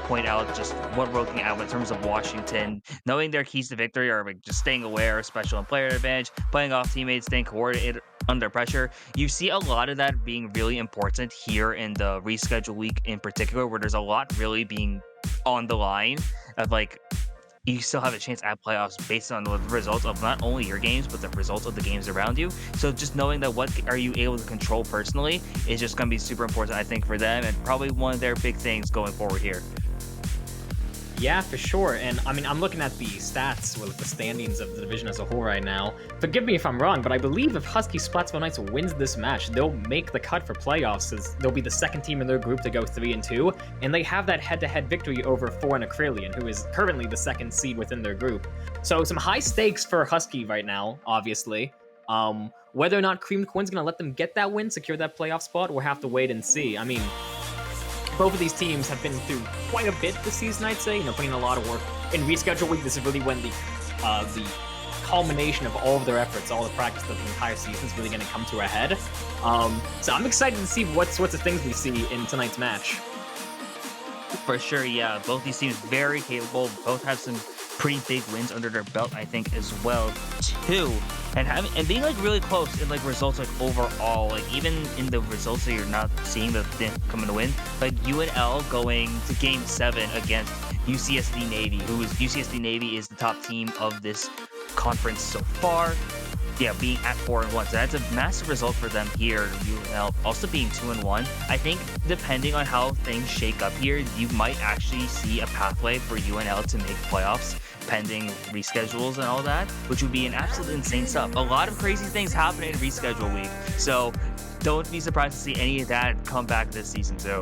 point out just what we're looking at in terms of Washington, knowing their keys to victory are like just staying aware, special and player advantage, playing off teammates, staying coordinated under pressure. You see a lot of that being really important here in the reschedule week in particular, where there's a lot really being on the line of like you still have a chance at playoffs based on the results of not only your games but the results of the games around you. So just knowing that what are you able to control personally is just going to be super important, I think, for them, and probably one of their big things going forward here. Yeah, for sure. And I mean, I'm looking at the stats with the standings of the division as a whole right now. Forgive me if I'm wrong, but I believe if Husky Splatsville Knights wins this match, they'll make the cut for playoffs, as they'll be the second team in their group to go 3-2, and they have that head-to-head victory over Foreign Acrylion, who is currently the second seed within their group. So some high stakes for Husky right now, obviously. Whether or not Cream Coin's gonna let them get that win, secure that playoff spot, we'll have to wait and see. I mean, both of these teams have been through quite a bit this season, I'd say, putting a lot of work. In reschedule week, this is really when the culmination of all of their efforts, all the practice of the entire season is really going to come to a head. So I'm excited to see what sorts of things we see in tonight's match. For sure, yeah. Both these teams very capable. Both have some pretty big wins under their belt, I think, as well, too. And being like really close in like results like overall, like even in the results that you're not seeing the coming to win, like UNL going to Game 7 against UCSD Navy, UCSD Navy is the top team of this conference so far. Yeah, being at 4-1, so that's a massive result for them here. UNL also being 2-1. I think depending on how things shake up here, you might actually see a pathway for UNL to make playoffs, pending reschedules and all that, which would be an absolute insane stuff. A lot of crazy things happen in reschedule week, so don't be surprised to see any of that come back this season too.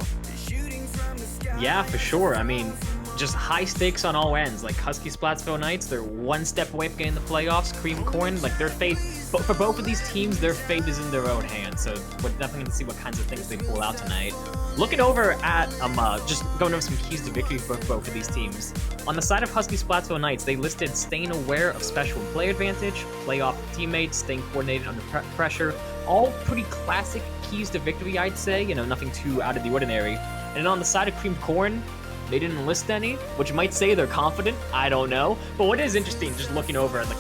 Yeah, for sure. I mean, just high stakes on all ends. Like Husky Splatsville Knights, they're one step away from getting the playoffs. Cream Corn, like their fate, for both of these teams, their fate is in their own hands. So we're definitely going to see what kinds of things they pull out tonight. Looking over at, just going over some keys to victory for both of these teams. On the side of Husky Splatsville Knights, they listed staying aware of special and play advantage, playoff teammates, staying coordinated under pressure. All pretty classic keys to victory, I'd say. Nothing too out of the ordinary. And on the side of Cream Corn, they didn't list any, which might say they're confident. I don't know. But what is interesting, just looking over at like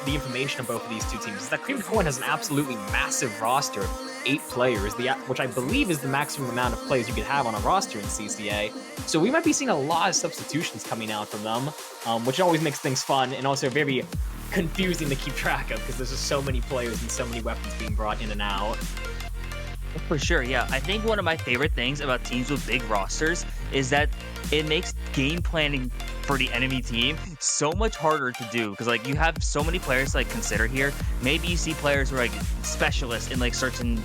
the information of both of these two teams, is that Cream Corn has an absolutely massive roster of 8 players, which I believe is the maximum amount of players you could have on a roster in CCA. So we might be seeing a lot of substitutions coming out from them, which always makes things fun and also very confusing to keep track of because there's just so many players and so many weapons being brought in and out. For sure, yeah. I think one of my favorite things about teams with big rosters is that it makes game planning for the enemy team so much harder to do because like you have so many players to like consider here. Maybe you see players who are like specialists in like certain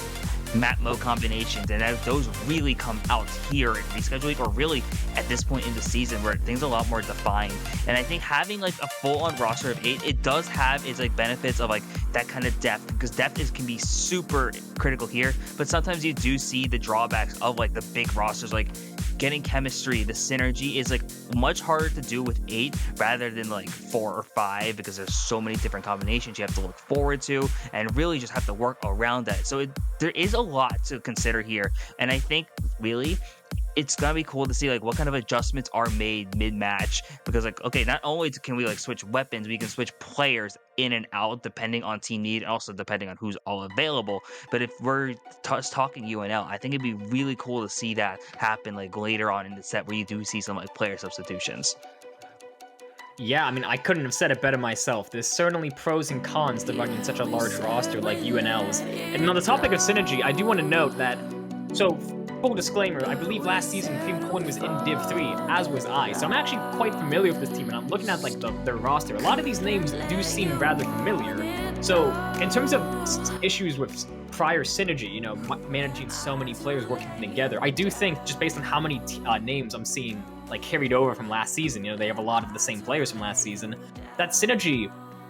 map mode combinations, and those really come out here in rescheduling, or really at this point in the season where things are a lot more defined. And I think having like a full-on roster of 8, it does have its like benefits of like that kind of depth, because depth can be super critical here, but sometimes you do see the drawbacks of like the big rosters, like getting chemistry, the synergy is like much harder to do with 8 rather than like 4 or 5, because there's so many different combinations you have to look forward to and really just have to work around that. So there is a lot to consider here, and I think really it's gonna be cool to see like what kind of adjustments are made mid-match, because like, okay, not only can we like switch weapons, we can switch players in and out depending on team need and also depending on who's all available. But if we're talking UNL, I think it'd be really cool to see that happen like later on in the set where you do see some like player substitutions. Yeah, I mean, I couldn't have said it better myself. There's certainly pros and cons to running such a large roster like UNL's. And on the topic of synergy, I do want to note that, so full disclaimer, I believe last season Cream Coin was in Div 3, as was I, so I'm actually quite familiar with this team, and I'm looking at like their roster. A lot of these names do seem rather familiar. So in terms of issues with prior synergy, managing so many players working together, I do think just based on how many names I'm seeing like carried over from last season, they have a lot of the same players from last season, that synergy,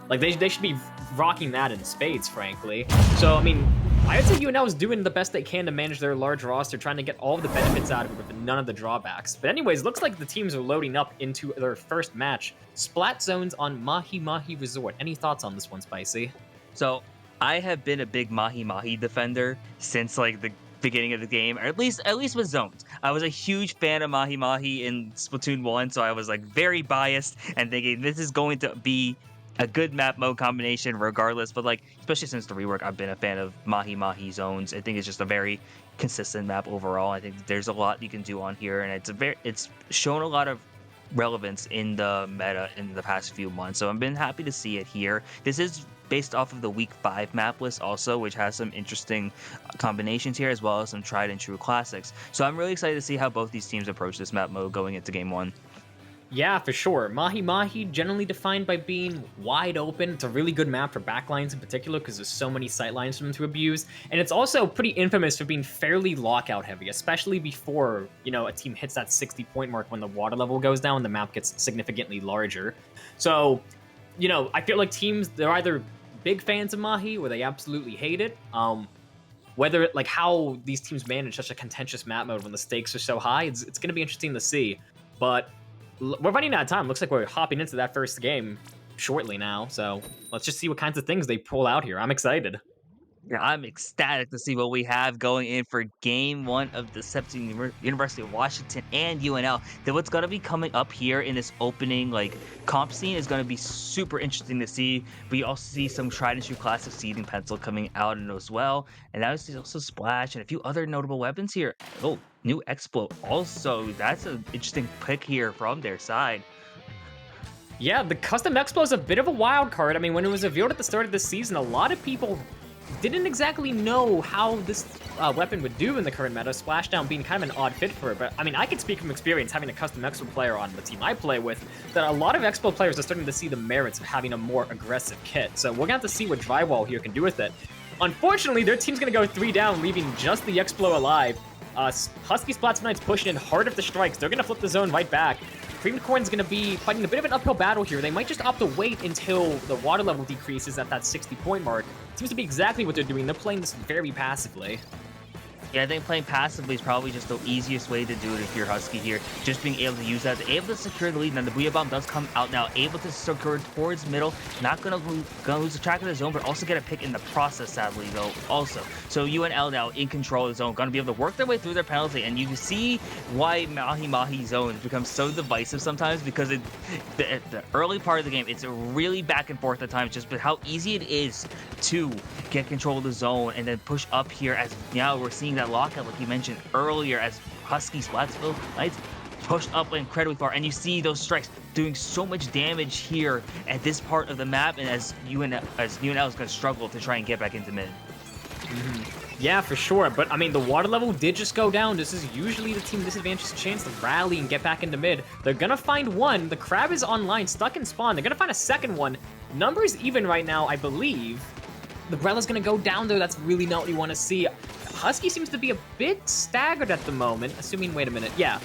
like they should be rocking that in spades, frankly. So I mean, I'd say UNL is doing the best they can to manage their large roster, trying to get all of the benefits out of it with none of the drawbacks. But anyways, looks like the teams are loading up into their first match. Splat Zones on Mahi Mahi Resort. Any thoughts on this one, Spicy? So I have been a big Mahi Mahi defender since like the beginning of the game, or at least with zones. I was a huge fan of Mahi Mahi in Splatoon 1, so I was like very biased and thinking this is going to be a good map mode combination regardless. But like, especially since the rework, I've been a fan of Mahi Mahi zones. I think it's just a very consistent map overall. I think there's a lot you can do on here, and it's shown a lot of relevance in the meta in the past few months. So I've been happy to see it here. This is based off of the week 5 map list also, which has some interesting combinations here, as well as some tried and true classics. So I'm really excited to see how both these teams approach this map mode going into game 1. Yeah, for sure. Mahi Mahi, generally defined by being wide open. It's a really good map for backlines in particular because there's so many sightlines for them to abuse. And it's also pretty infamous for being fairly lockout heavy, especially before, a team hits that 60-point mark when the water level goes down and the map gets significantly larger. So, I feel like teams, they're either big fans of Mahi or they absolutely hate it. Whether, how these teams manage such a contentious map mode when the stakes are so high, it's going to be interesting to see. But we're running out of time. Looks like we're hopping into that first game shortly now. So let's just see what kinds of things they pull out here. I'm excited. Yeah, I'm ecstatic to see what we have going in for game 1 of the University of Washington and UNL. Then what's going to be coming up here in this opening comp scene is going to be super interesting to see. We also see some tried and true classic seeding pencil coming out as well. And that is also Splash and a few other notable weapons here. Oh, new Explo also. That's an interesting pick here from their side. Yeah, the custom Explo is a bit of a wild card. I mean, when it was revealed at the start of this season, a lot of people didn't exactly know how this weapon would do in the current meta, Splashdown being kind of an odd fit for it. But I mean, I can speak from experience having a custom Expo player on the team I play with, that a lot of Expo players are starting to see the merits of having a more aggressive kit. So we're gonna have to see what Drywall here can do with it. Unfortunately, their team's gonna go 3 down, leaving just the Explo alive. Husky Splatsville Knights pushing in hard at the strikes. They're gonna flip the zone right back. Cream Corn's going to be fighting a bit of an uphill battle here. They might just opt to wait until the water level decreases at that 60-point mark. Seems to be exactly what they're doing. They're playing this very passively. Yeah, I think playing passively is probably just the easiest way to do it if you're Husky here. Just being able to use that, able to secure the lead. Now the Booyah Bomb does come out now, able to secure towards middle. Not gonna lose the track of the zone, but also get a pick in the process, sadly, though, also. So UNL now in control of the zone, gonna be able to work their way through their penalty, and you can see why Mahi Mahi zones become so divisive sometimes, because the early part of the game, it's really back and forth at times, just but how easy it is to get control of the zone and then push up here, as now we're seeing that lockout, like you mentioned earlier, as Husky Splatsville Knights push up incredibly far, and you see those strikes doing so much damage here at this part of the map, and as UNL is going to struggle to try and get back into mid. Yeah, for sure. But I mean, the water level did just go down. This is usually the team disadvantage's chance to rally and get back into mid. They're gonna find one. The crab is online, stuck in spawn. They're gonna find a second one. Numbers even right now, I believe. The Brella's gonna go down there. That's really not what you want to see. Husky seems to be a bit staggered at the moment, assuming, wait a minute, yeah.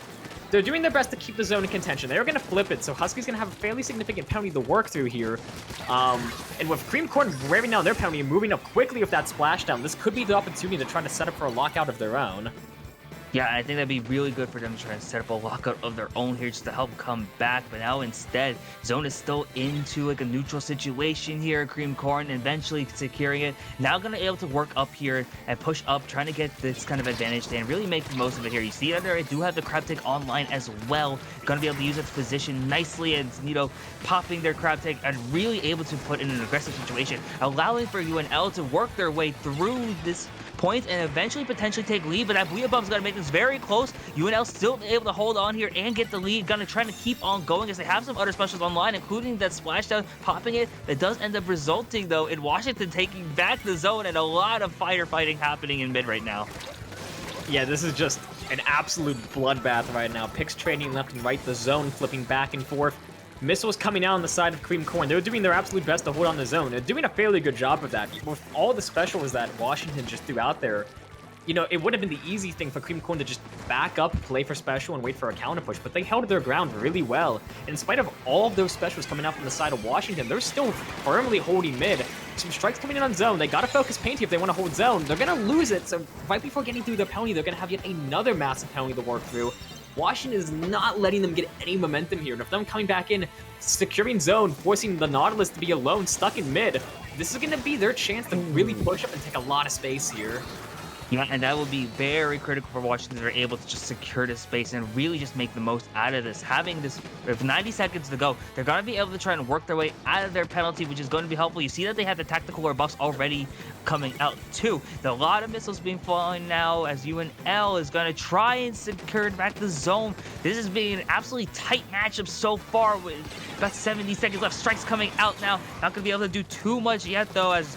They're doing their best to keep the zone in contention. They're going to flip it, so Husky's going to have a fairly significant penalty to work through here. And with Cream Corn wearing down their penalty and moving up quickly with that splashdown, this could be the opportunity to try to set up for a lockout of their own. Yeah, I think that'd be really good for them to try to set up a lockout of their own here just to help come back. But now instead, Zone is still into a neutral situation here. Cream Corn eventually securing it. Now going to be able to work up here and push up, trying to get this kind of advantage and really make the most of it here. You see under it do have the crab take online as well. Going to be able to use its position nicely and, popping their crab take and really able to put in an aggressive situation, allowing for UNL to work their way through this point and eventually potentially take lead. But that Booyah Bomb's going to make this very close. UNL still able to hold on here and get the lead. Going to try to keep on going as they have some other specials online, including that splashdown, popping it. That does end up resulting, though, in Washington taking back the zone and a lot of fighting happening in mid right now. Yeah, this is just an absolute bloodbath right now. Picks trading left and right, the zone flipping back and forth. Missiles coming out on the side of Cream Corn. They're doing their absolute best to hold on the zone. They're doing a fairly good job of that. With all the specials that Washington just threw out there, it would have been the easy thing for Cream Corn to just back up, play for special, and wait for a counter push, but they held their ground really well. And in spite of all of those specials coming out from the side of Washington, they're still firmly holding mid. Some strikes coming in on zone. They gotta focus Painty if they want to hold zone. They're gonna lose it, so right before getting through their penalty, they're gonna have yet another massive penalty to work through. Washington is not letting them get any momentum here, and if them coming back in, securing zone, forcing the Nautilus to be alone, stuck in mid, this is going to be their chance to really push up and take a lot of space here. Yeah, and that will be very critical for Washington to be able to just secure this space and really just make the most out of this. Having this, with 90 seconds to go, they're going to be able to try and work their way out of their penalty, which is going to be helpful. You see that they have the tactical rebuffs already coming out too. There are a lot of missiles being falling now as UNL is going to try and secure back the zone. This is being an absolutely tight matchup so far with about 70 seconds left. Strikes coming out now. Not going to be able to do too much yet though, as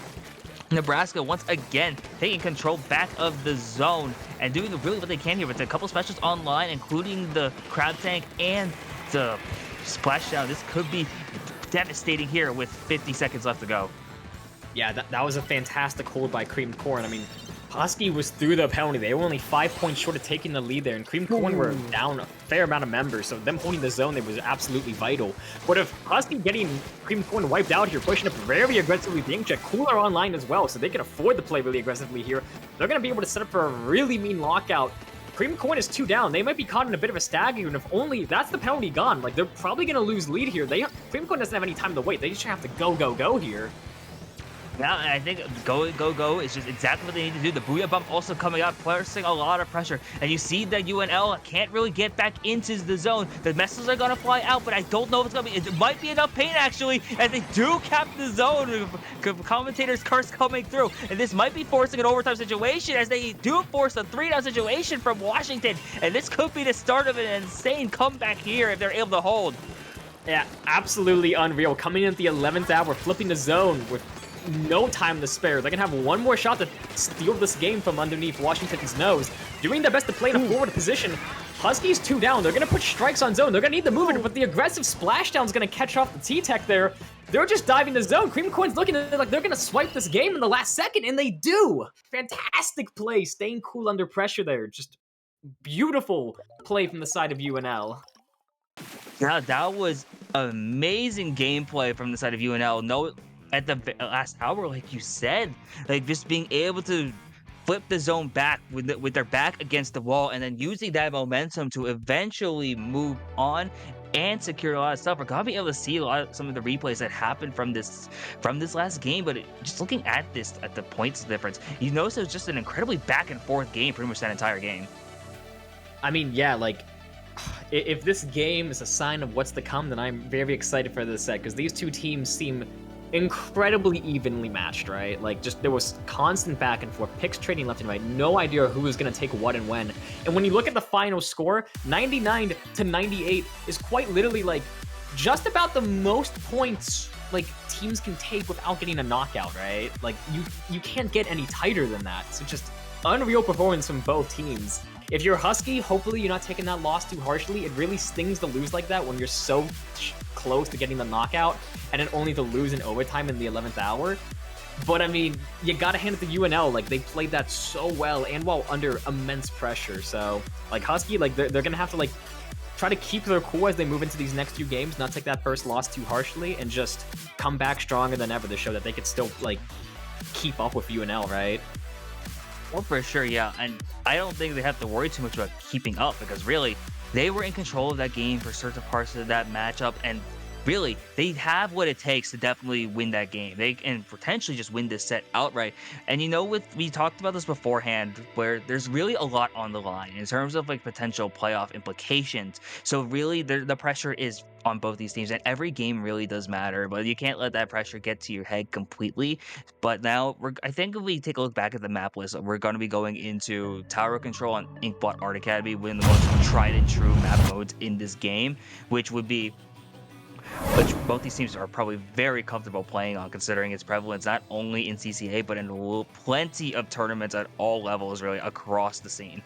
Nebraska once again taking control back of the zone and doing really what they can here with a couple specials online, including the crab tank and the splashdown. This could be devastating here with 50 seconds left to go. Yeah, that was a fantastic hold by Cream Corn. I mean, Husky was through the penalty. They were only 5 points short of taking the lead there, and Cream Corn were down a fair amount of members, so them holding the zone there was absolutely vital. But if Husky getting Cream Corn wiped out here, pushing up very aggressively, being checked, Cooler online as well, so they can afford to play really aggressively here, they're going to be able to set up for a really mean lockout. Cream Corn is 2 down. They might be caught in a bit of a stagger, and if only that's the penalty gone. Like, they're probably going to lose lead here. Cream Corn doesn't have any time to wait. They just have to go here. Yeah, and I think go is just exactly what they need to do. The Booyah Bump also coming out, forcing a lot of pressure. And you see that UNL can't really get back into the zone. The missiles are going to fly out, but I don't know if it's going to be... It might be enough pain, actually, as they do cap the zone. Commentators curse coming through. And this might be forcing an overtime situation, as they do force a 3-down situation from Washington. And this could be the start of an insane comeback here if they're able to hold. Yeah, absolutely unreal. Coming in at the 11th hour, flipping the zone with no time to spare. They're going to have one more shot to steal this game from underneath Washington's nose. Doing their best to play in a forward position. Huskies 2 down. They're going to put strikes on zone. They're going to need the movement, but the aggressive splashdown is going to catch off the T-Tech there. They're just diving the zone. Cream Corn's looking at it like they're going to swipe this game in the last second, and they do. Fantastic play. Staying cool under pressure there. Just beautiful play from the side of UNL. Yeah, that was amazing gameplay from the side of UNL. No, at the last hour, like you said, like just being able to flip the zone back with their back against the wall and then using that momentum to eventually move on and secure a lot of stuff. We're gonna be able to see some of the replays that happened from this last game, but just looking at the points difference, you notice it was just an incredibly back and forth game pretty much that entire game. I mean, yeah, like, if this game is a sign of what's to come, then I'm very excited for this set, because these two teams seem incredibly evenly matched, right? Like, just there was constant back and forth, picks trading left and right, no idea who was going to take what and when. And when you look at the final score, 99-98 is quite literally like just about the most points like teams can take without getting a knockout, right? Like, you can't get any tighter than that. So just unreal performance from both teams. If you're Husky, hopefully you're not taking that loss too harshly. It really stings to lose like that when you're so close to getting the knockout and then only to lose in overtime in the 11th hour. But I mean, you gotta hand it to UNL. Like, they played that so well and while under immense pressure. So like Husky, like they're gonna have to like try to keep their cool as they move into these next few games, not take that first loss too harshly, and just come back stronger than ever to show that they could still like keep up with UNL, right? Well, for sure, yeah. And I don't think they have to worry too much about keeping up, because really, they were in control of that game for certain parts of that matchup, and really, they have what it takes to definitely win that game. They can potentially just win this set outright. And you know, we talked about this beforehand, where there's really a lot on the line in terms of like potential playoff implications. So really, the pressure is on both these teams, and every game really does matter. But you can't let that pressure get to your head completely. But now, I think if we take a look back at the map list, we're going to be going into Tower Control on Inkbot Art Academy, one of the most tried and true map modes in this game, which both these teams are probably very comfortable playing on, considering its prevalence not only in CCA, but in plenty of tournaments at all levels, really, across the scene.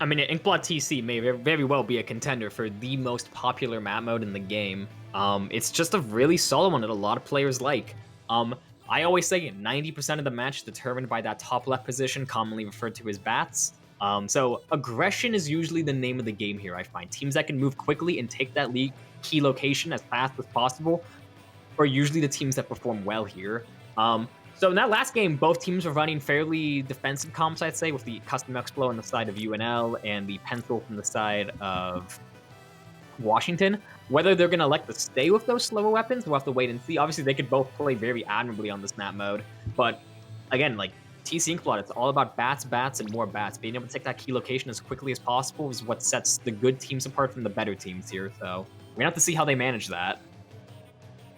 I mean, Inkblot TC may very well be a contender for the most popular map mode in the game. It's just a really solid one that a lot of players like. I always say 90% of the match is determined by that top left position, commonly referred to as bats. So aggression is usually the name of the game here, I find. Teams that can move quickly and take that lead key location as fast as possible are usually the teams that perform well here. So in that last game, both teams were running fairly defensive comps, I'd say, with the custom Explo on the side of UNL and the pencil from the side of Washington. Whether they're going to elect to stay with those slower weapons, we'll have to wait and see. Obviously, they could both play very admirably on this map mode, but again, like, TC Inkblot, it's all about bats, bats, and more bats. Being able to take that key location as quickly as possible is what sets the good teams apart from the better teams here, so we're gonna have to see how they manage that.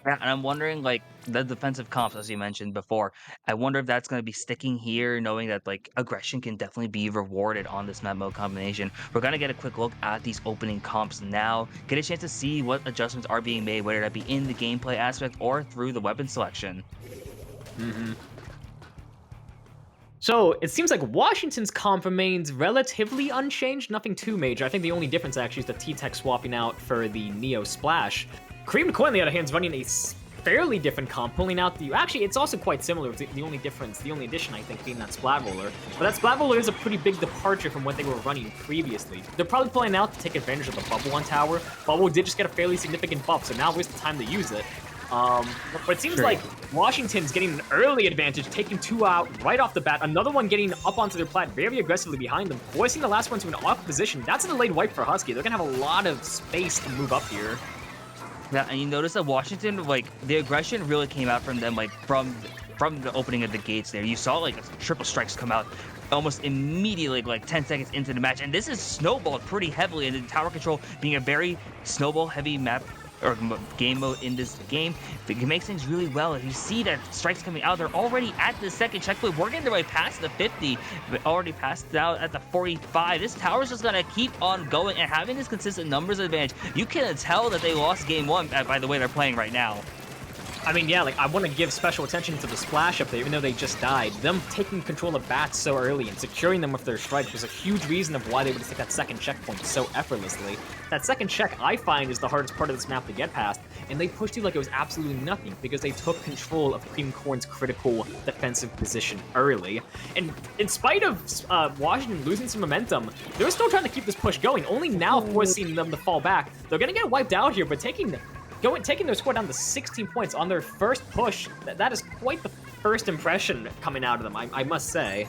Yeah, and I'm wondering, like, the defensive comps, as you mentioned before. I wonder if that's going to be sticking here, knowing that like aggression can definitely be rewarded on this map mode combination. We're gonna get a quick look at these opening comps now, get a chance to see what adjustments are being made, whether that be in the gameplay aspect or through the weapon selection. Hmm. So it seems like Washington's comp remains relatively unchanged, nothing too major. I think the only difference actually is the T-Tech swapping out for the Neo Splash. Cream Coin, on the other hand, is running a fairly different comp, pulling out the... Actually, it's also quite similar. The only difference, the only addition, I think, being that Splat Roller. But that Splat Roller is a pretty big departure from what they were running previously. They're probably pulling out to take advantage of the Bubble on tower. Bubble did just get a fairly significant buff, so now is the time to use it. But it seems like Washington's getting an early advantage, taking 2 out right off the bat. Another one getting up onto their plat very aggressively behind them, forcing the last one to an off position. That's a delayed wipe for Husky. They're gonna have a lot of space to move up here. Yeah, and you notice that Washington, like, the aggression really came out from them, like, from the opening of the gates there. You saw, like, triple strikes come out almost immediately, like, 10 seconds into the match. And this is snowballed pretty heavily, and the tower control being a very snowball-heavy map or game mode in this game, it makes things really well. If you see that strikes coming out, they're already at the second checkpoint, working their way past the 50, but already passed out at the 45. This tower's just gonna keep on going, and having this consistent numbers advantage, you can tell that they lost game 1 by the way they're playing right now. I mean, yeah, like, I want to give special attention to the splash up there, even though they just died. Them taking control of bats so early and securing them with their strike was a huge reason of why they would take that second checkpoint so effortlessly. That second check, I find, is the hardest part of this map to get past, and they pushed you like it was absolutely nothing, because they took control of Cream Corn's critical defensive position early. And in spite of Washington losing some momentum, they're still trying to keep this push going, only now forcing them to fall back. They're gonna get wiped out here, but taking their score down to 16 points on their first push, that is quite the first impression coming out of them, I must say.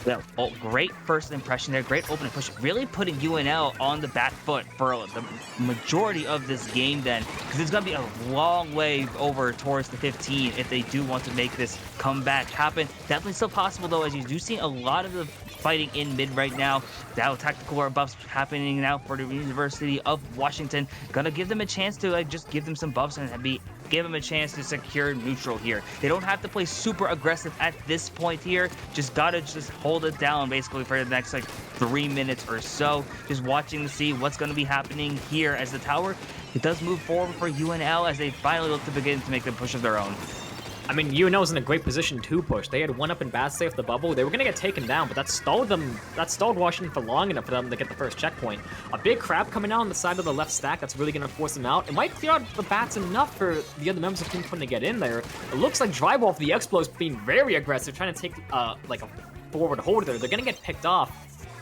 Yeah, oh, great first impression there, great opening push, really putting UNL on the back foot for the majority of this game then, because it's going to be a long way over towards the 15 if they do want to make this comeback happen. Definitely still possible though, as you do see a lot of the fighting in mid right now. Now tactical buffs happening now for the University of Washington. Gonna give them a chance to just give them some buffs and give them a chance to secure neutral here. They don't have to play super aggressive at this point here. Just gotta hold it down basically for the next 3 minutes or so. Just watching to see what's gonna be happening here as the tower, it does move forward for UNL as they finally look to begin to make the push of their own. I mean, UNL was in a great position to push. They had 1 up in bat safe the bubble. They were going to get taken down, but that stalled Washington for long enough for them to get the first checkpoint. A big crab coming out on the side of the left stack that's really going to force them out. It might clear out the bats enough for the other members of Team Quinn to get in there. It looks like Drywolf, the Explos, being very aggressive, trying to take like a forward hold there. They're going to get picked off.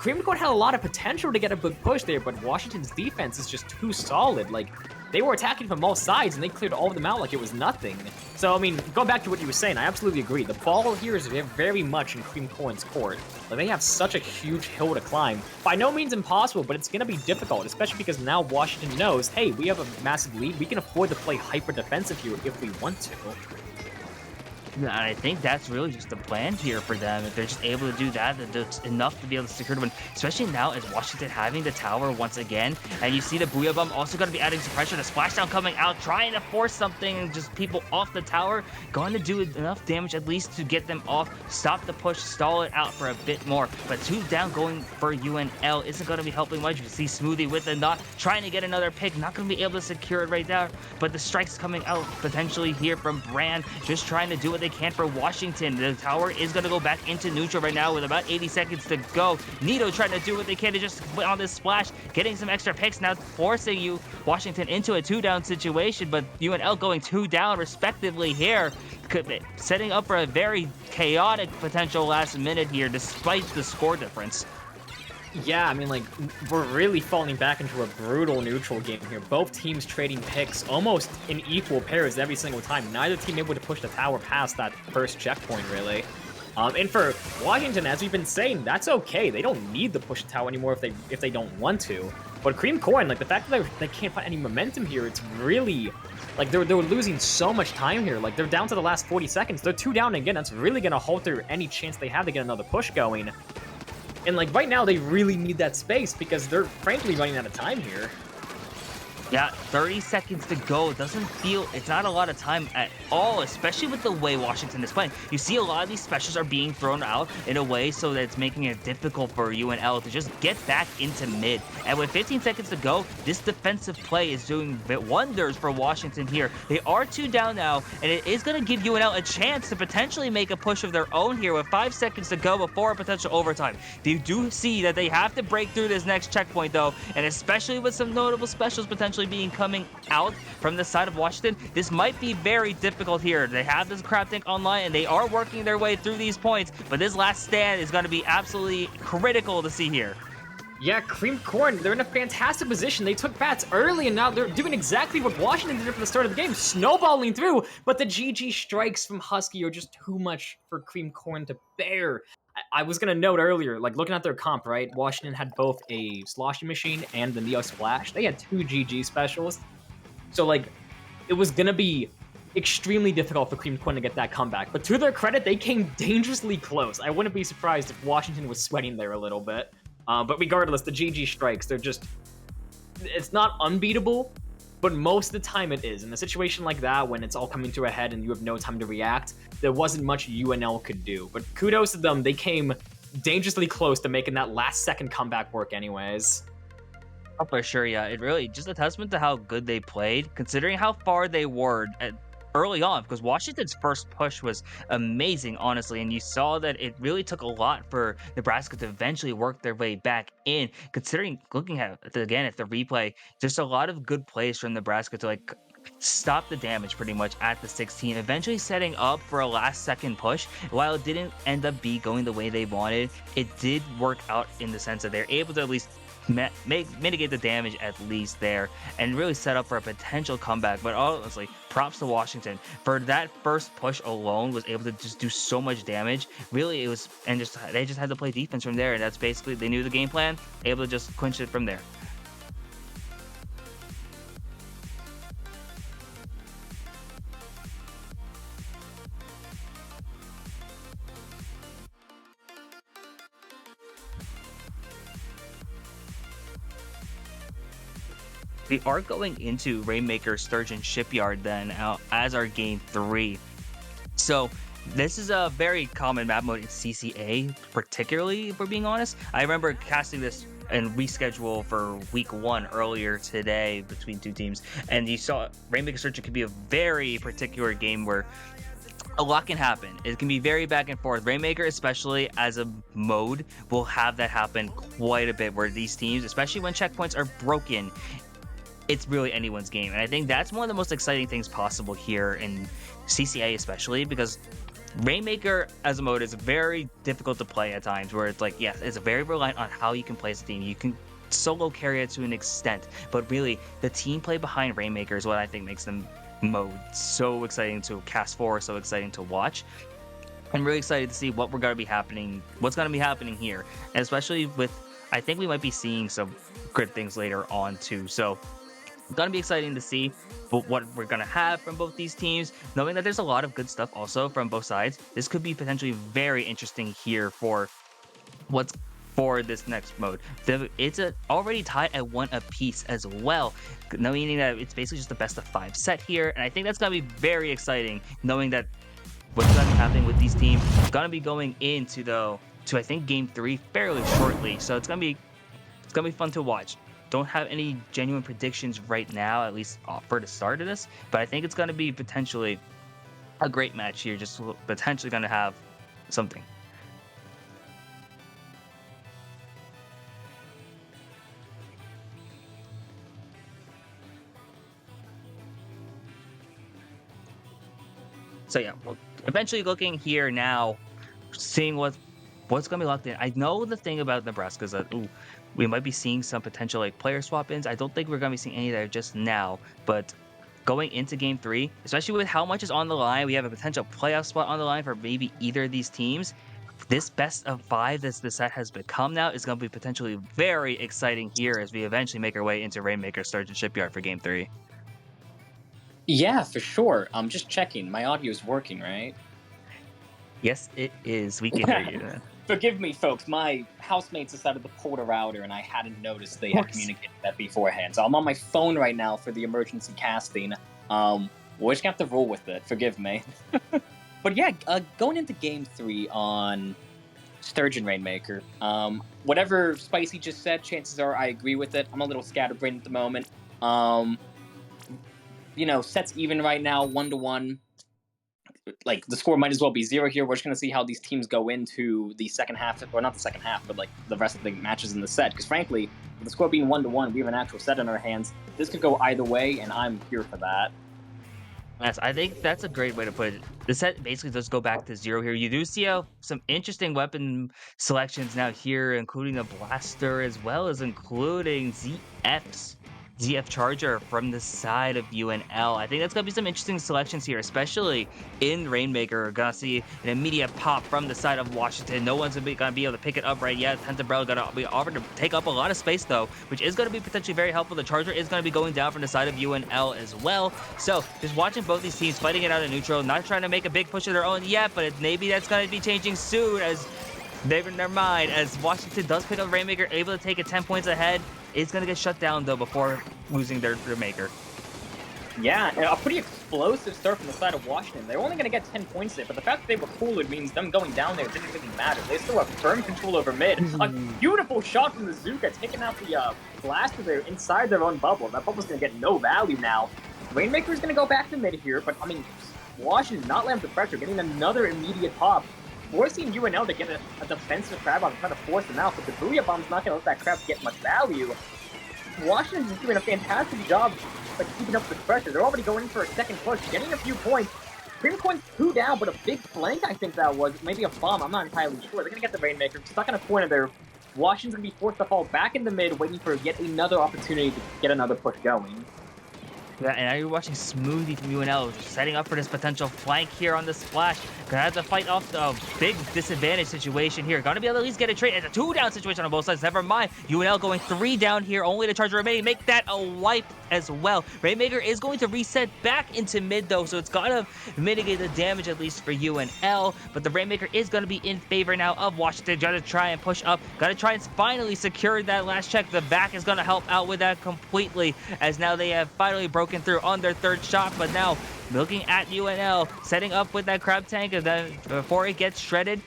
Cream Court had a lot of potential to get a big push there, but Washington's defense is just too solid. Like, they were attacking from all sides, and they cleared all of them out like it was nothing. So, I mean, going back to what you were saying, I absolutely agree. The ball here is very much in Cream Corn's court. Like, they have such a huge hill to climb. By no means impossible, but it's going to be difficult, especially because now Washington knows, hey, we have a massive lead. We can afford to play hyper-defensive here if we want to. And I think that's really just the plan here for them. If they're just able to do that, that's enough to be able to secure the win. Especially now as Washington having the tower once again. And you see the Booyah Bomb also going to be adding some pressure. The splashdown coming out, trying to force something and just people off the tower. Going to do enough damage at least to get them off. Stop the push, stall it out for a bit more. But 2 down going for UNL isn't going to be helping much. You see Smoothie with the knot, trying to get another pick. Not going to be able to secure it right there. But the strikes coming out potentially here from Brand. Just trying to do what they can for Washington. The tower is going to go back into neutral right now with about 80 seconds to go. Nito trying to do what they can to just put on this splash, getting some extra picks now, forcing Washington into a 2-down situation, but UNL going 2 down respectively here, setting up for a very chaotic potential last minute here despite the score difference. Yeah, I mean, like, we're really falling back into a brutal neutral game here. Both teams trading picks almost in equal pairs every single time. Neither team able to push the tower past that first checkpoint, really. And for Washington, as we've been saying, that's okay. They don't need to push the tower anymore if they don't want to. But Cream Corn, like the fact that they can't find any momentum here, it's really like they're losing so much time here. Like they're down to the last 40 seconds. They're 2 down again. That's really gonna halter any chance they have to get another push going. And like right now, they really need that space because they're frankly running out of time here. Yeah, 30 seconds to go. Doesn't feel, it's not a lot of time at all, especially with the way Washington is playing. You see a lot of these specials are being thrown out in a way so that it's making it difficult for UNL to just get back into mid. And with 15 seconds to go, this defensive play is doing wonders for Washington here. They are 2 down now, and it is going to give UNL a chance to potentially make a push of their own here with 5 seconds to go before a potential overtime. They do see that they have to break through this next checkpoint, though, and especially with some notable specials potentially being coming out from the side of Washington, this might be very difficult here. They have this crab tank online and they are working their way through these points, but this last stand is going to be absolutely critical to see here. Yeah, Cream Corn, they're in a fantastic position. They took bats early, and now they're doing exactly what Washington did from the start of the game, snowballing through, but the GG strikes from Husky are just too much for Cream Corn to bear. I was going to note earlier, like, looking at their comp, right? Washington had both a Sloshing Machine and the Neo Splash. They had 2 GG specialists. So, like, it was going to be extremely difficult for Cream Corn to get that comeback. But to their credit, they came dangerously close. I wouldn't be surprised if Washington was sweating there a little bit. But regardless, the GG strikes, they're just... It's not unbeatable, but most of the time it is. In a situation like that, when it's all coming to a head and you have no time to react, there wasn't much UNL could do. But kudos to them, they came dangerously close to making that last second comeback work anyways. Oh, for sure, yeah. It really just a testament to how good they played, considering how far they were early on, because Washington's first push was amazing, honestly, and you saw that it really took a lot for Nebraska to eventually work their way back in, considering looking at it again at the replay, just a lot of good plays from Nebraska to like stop the damage pretty much at the 16, eventually setting up for a last second push. While it didn't end up going the way they wanted, it did work out in the sense that they're able to at least mitigate the damage at least there and really set up for a potential comeback. But honestly, props to Washington for that first push alone, was able to just do so much damage. Really, it was, and just they just had to play defense from there, and that's basically, they knew the game plan, able to just clinch it from there. We are going into Rainmaker Sturgeon Shipyard then as our game 3. So this is a very common map mode in CCA, particularly if we're being honest. I remember casting this and reschedule for week 1 earlier today between 2 teams, and you saw Rainmaker Sturgeon could be a very particular game where a lot can happen. It can be very back and forth. Rainmaker, especially as a mode, will have that happen quite a bit, where these teams, especially when checkpoints are broken, it's really anyone's game. And I think that's one of the most exciting things possible here in CCA, especially because Rainmaker as a mode is very difficult to play at times, where it's like, yes, it's very reliant on how you can play as a team. You can solo carry it to an extent, but really the team play behind Rainmaker is what I think makes them mode so exciting to cast for, so exciting to watch. I'm really excited to see what's going to be happening here, and especially with, I think we might be seeing some good things later on too. So gonna be exciting to see what we're gonna have from both these teams, knowing that there's a lot of good stuff also from both sides. This could be potentially very interesting here for what's for this next mode. It's already tied at 1 apiece as well, meaning that it's basically just the best of 5 set here, and I think that's gonna be very exciting, knowing that what's gonna be happening with these teams. Gonna be going into I think game 3 fairly shortly, so it's gonna be fun to watch. Don't have any genuine predictions right now, at least for the start of this, but I think it's going to be potentially a great match here, just potentially going to have something. So yeah, well, eventually looking here now, seeing what's going to be locked in. I know the thing about Nebraska is that, we might be seeing some potential like player swap-ins. I don't think we're going to be seeing any there just now, but going into game 3, especially with how much is on the line, we have a potential playoff spot on the line for maybe either of these teams. this best of five that the set has become now is going to be potentially very exciting here as we eventually make our way into Rainmaker Sturgeon Shipyard for Game 3. Yeah, for sure. I'm just checking. My audio is working, right? Yes, it is. We can hear you. Forgive me, folks. My housemates decided to pull the router, and I hadn't noticed they Of had course. communicated that beforehand. So I'm on my phone right now for the emergency casting. We're just gonna have to roll with it. Forgive me. But yeah, going into Game 3 on Sturgeon Rainmaker. Whatever Spicy just said, chances are I agree with it. I'm a little scatterbrained at the moment. Um, Sets even right now, 1-1. Like the score might as well be 0 here. We're just going to see how these teams go into the second half, or not the second half, but like the rest of the matches in the set. Because frankly, with the score being 1-1, we have an actual set in our hands. This could go either way, and I'm here for that. Yes, I think that's a great way to put it. The set basically does go back to 0 here. You do see some interesting weapon selections now here, including a blaster as well as including ZF Charger from the side of UNL. I think that's going to be some interesting selections here, especially in Rainmaker. We're going to see an immediate pop from the side of Washington. No one's going to be able to pick it up right yet. Tentebrell going to be offered to take up a lot of space, though, which is going to be potentially very helpful. The Charger is going to be going down from the side of UNL as well. So just watching both these teams fighting it out in neutral, not trying to make a big push of their own yet, but maybe that's going to be changing soon as they've in their mind as Washington does pick up Rainmaker, able to take it 10 points ahead. It's going to get shut down, though, before losing their Maker. Yeah, a pretty explosive start from the side of Washington. They're only going to get 10 points there, but the fact that they were cooler means them going down there didn't really matter. They still have firm control over mid. A beautiful shot from the Zuka, taking out the blaster there inside their own bubble. That bubble's going to get no value now. Rainmaker's going to go back to mid here, but, I mean, Washington not letting the pressure, getting another immediate pop. Forcing UNL to get a defensive crab bomb and try to force them out, but the Booyah Bomb's not going to let that crab get much value. Washington's doing a fantastic job keeping up with the pressure. They're already going for a second push, getting a few points. Cream Coin's 2 down, but a big flank, I think that was. Maybe a bomb, I'm not entirely sure. They're going to get the Rainmaker stuck in a corner there. Washington's going to be forced to fall back in the mid, waiting for yet another opportunity to get another push going. Yeah, and now you're watching Smoothie from UNL setting up for this potential flank here on the splash. Gonna have to fight off the big disadvantage situation here. Gonna be able to at least get a trade. It's a 2-down situation on both sides. Never mind. UNL going 3 down here. Only the Charger remaining. Make that a wipe as well. Rainmaker is going to reset back into mid, though, so it's gonna mitigate the damage at least for UNL. But the Rainmaker is gonna be in favor now of Washington. Gotta try and push up. Gotta try and finally secure that last check. The back is gonna help out with that completely, as now they have finally broken through on their 3rd shot. But now looking at UNL, setting up with that crab tank, and then before it gets shredded,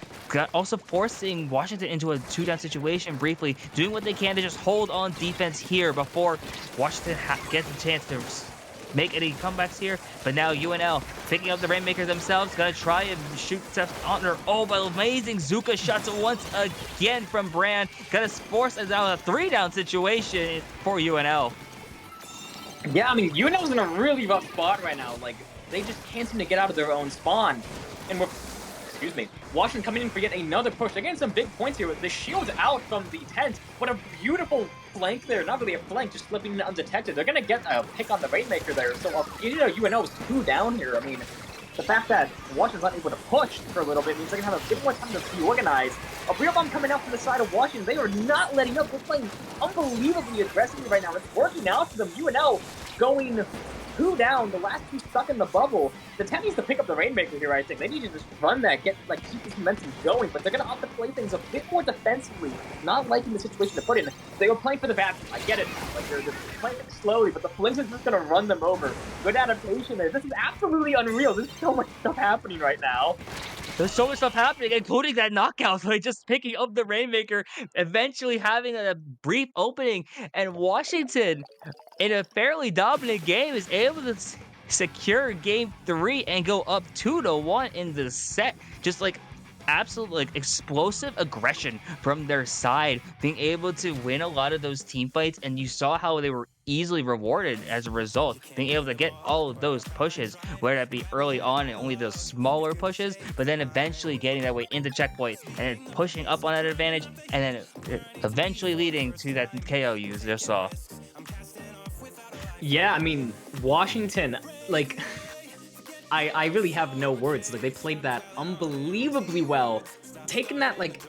also forcing Washington into a 2-down situation briefly, doing what they can to just hold on defense here before Washington gets a chance to make any comebacks here. But now UNL picking up the Rainmaker themselves, gonna try and shoot stuff on their but amazing Zuka shots once again from Brand, gonna force us out a 3-down situation for UNL. Yeah, I mean, UNL's in a really rough spot right now. Like, they just can't seem to get out of their own spawn. And Washington coming in for yet another push. They're getting some big points here with the shields out from the tent. What a beautiful flank there. Not really a flank, just slipping in undetected. They're going to get a pick on the Rainmaker there. So, UNL is 2 down here. I mean, the fact that Washington's not able to push for a little bit means they're going to have a bit more time to reorganize. A real bomb coming out from the side of Washington. They are not letting up. They're playing unbelievably aggressively right now. It's working out for them. UNL going 2 down, the last 2 stuck in the bubble. The 10 needs to pick up the Rainmaker here, I think. They need to just run that, keep this momentum going, but they're going to opt to play things a bit more defensively, not liking the situation to put in. They were playing for the vacuum. I get it. Like, they're playing it slowly, but the Flames is just going to run them over. Good adaptation there. This is absolutely unreal. There's so much stuff happening right now. There's so much stuff happening, including that knockout, like just picking up the Rainmaker, eventually having a brief opening, and Washington, in a fairly dominant game, is able to secure Game 3 and go up 2-1 in the set. Just like absolute explosive aggression from their side, being able to win a lot of those team fights, and you saw how they were easily rewarded as a result, being able to get all of those pushes, whether that be early on and only those smaller pushes, but then eventually getting that way into checkpoint and then pushing up on that advantage, and then eventually leading to that KO you just saw. Yeah, I mean, Washington, I really have no words. Like, they played that unbelievably well. taking that, like,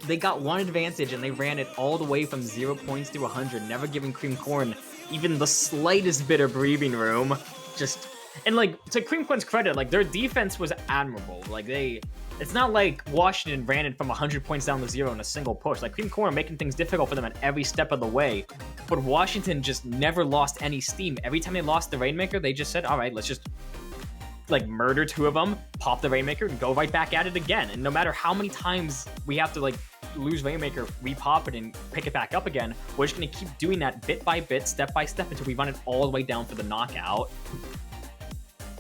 they got one advantage and they ran it all the way from 0 points to 100, never giving Cream Corn even the slightest bit of breathing room. Just, and like, to Cream Corn's credit, like, their defense was admirable. Like, it's not like Washington ran it from 100 points down to 0 in a single push. Like, Cream Corn making things difficult for them at every step of the way. But Washington just never lost any steam. Every time they lost the Rainmaker, they just said, all right, let's just, like, murder 2 of them, pop the Rainmaker, and go right back at it again. And no matter how many times we have to, like, lose Rainmaker, repop it, and pick it back up again, we're just going to keep doing that bit by bit, step by step, until we run it all the way down for the knockout.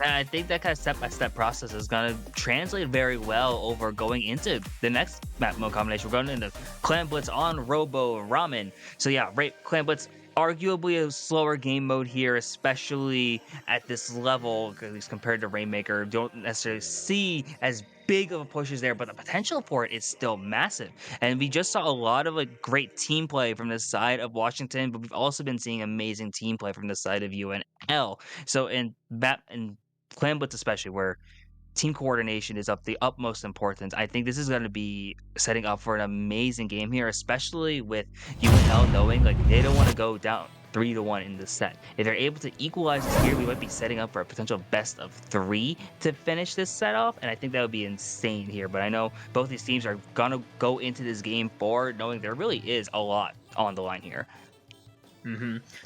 And I think that kind of step-by-step process is going to translate very well over going into the next map mode combination. We're going into Clan Blitz on Robo Ramen. So yeah, right, Clan Blitz, arguably a slower game mode here, especially at this level, at least compared to Rainmaker. Don't necessarily see as big of a pushes there, but the potential for it is still massive. And we just saw a lot of like great team play from the side of Washington, but we've also been seeing amazing team play from the side of UNL. So in Clan Blitz especially, where team coordination is of the utmost importance, I think this is going to be setting up for an amazing game here, especially with UNL knowing like they don't want to go down 3-1 in the set. If they're able to equalize this here, we might be setting up for a potential best of 3 to finish this set off, and I think that would be insane here. But I know both these teams are going to go into this game forward knowing there really is a lot on the line here.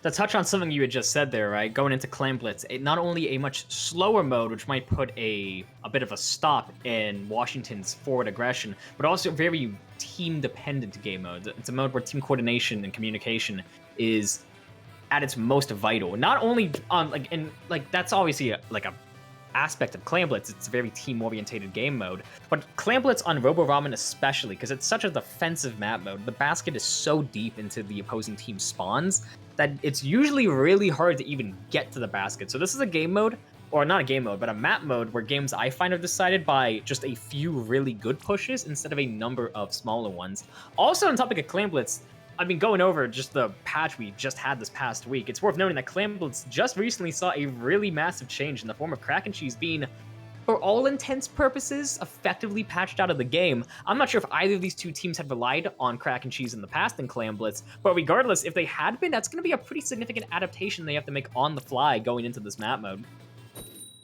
To touch on something you had just said there, right? Going into Clan Blitz, not only a much slower mode, which might put a bit of a stop in Washington's forward aggression, but also a very team-dependent game mode. It's a mode where team coordination and communication is at its most vital. Not only on that's obviously a aspect of Clan Blitz. It's a very team-orientated game mode, but Clan Blitz on Robo Ramen especially, because it's such a defensive map mode. The basket is so deep into the opposing team's spawns that it's usually really hard to even get to the basket. So this is a game mode, or not a game mode, but a map mode where games I find are decided by just a few really good pushes instead of a number of smaller ones. Also, on topic of Clan Blitz, I mean, going over just the patch we just had this past week, it's worth noting that Clan Blitz just recently saw a really massive change in the form of Crack and Cheese being, for all intents purposes, effectively patched out of the game. I'm not sure if either of these two teams had relied on Crack and Cheese in the past in Clan Blitz, but regardless, if they had been, that's going to be a pretty significant adaptation they have to make on the fly going into this map mode.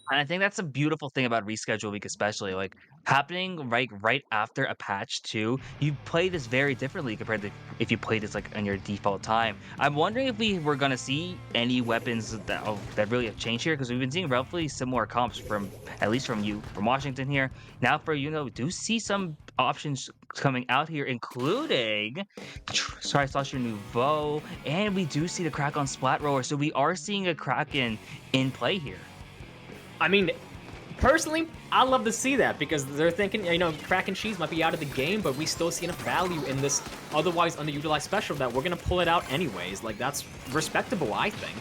And I think that's a beautiful thing about reschedule week, especially like happening right after a patch too. You play this very differently compared to if you played this like on your default time. I'm wondering if we were gonna see any weapons that really have changed here, because we've been seeing relatively similar comps from at least from Washington here. Now for we do see some options coming out here, including Tri-Slasher Nouveau, and we do see the crack on Splat Roller. So we are seeing a Kraken in play here. I mean, personally, I love to see that, because they're thinking, Crack and Cheese might be out of the game, but we still see enough value in this otherwise underutilized special that we're going to pull it out anyways. Like, that's respectable, I think.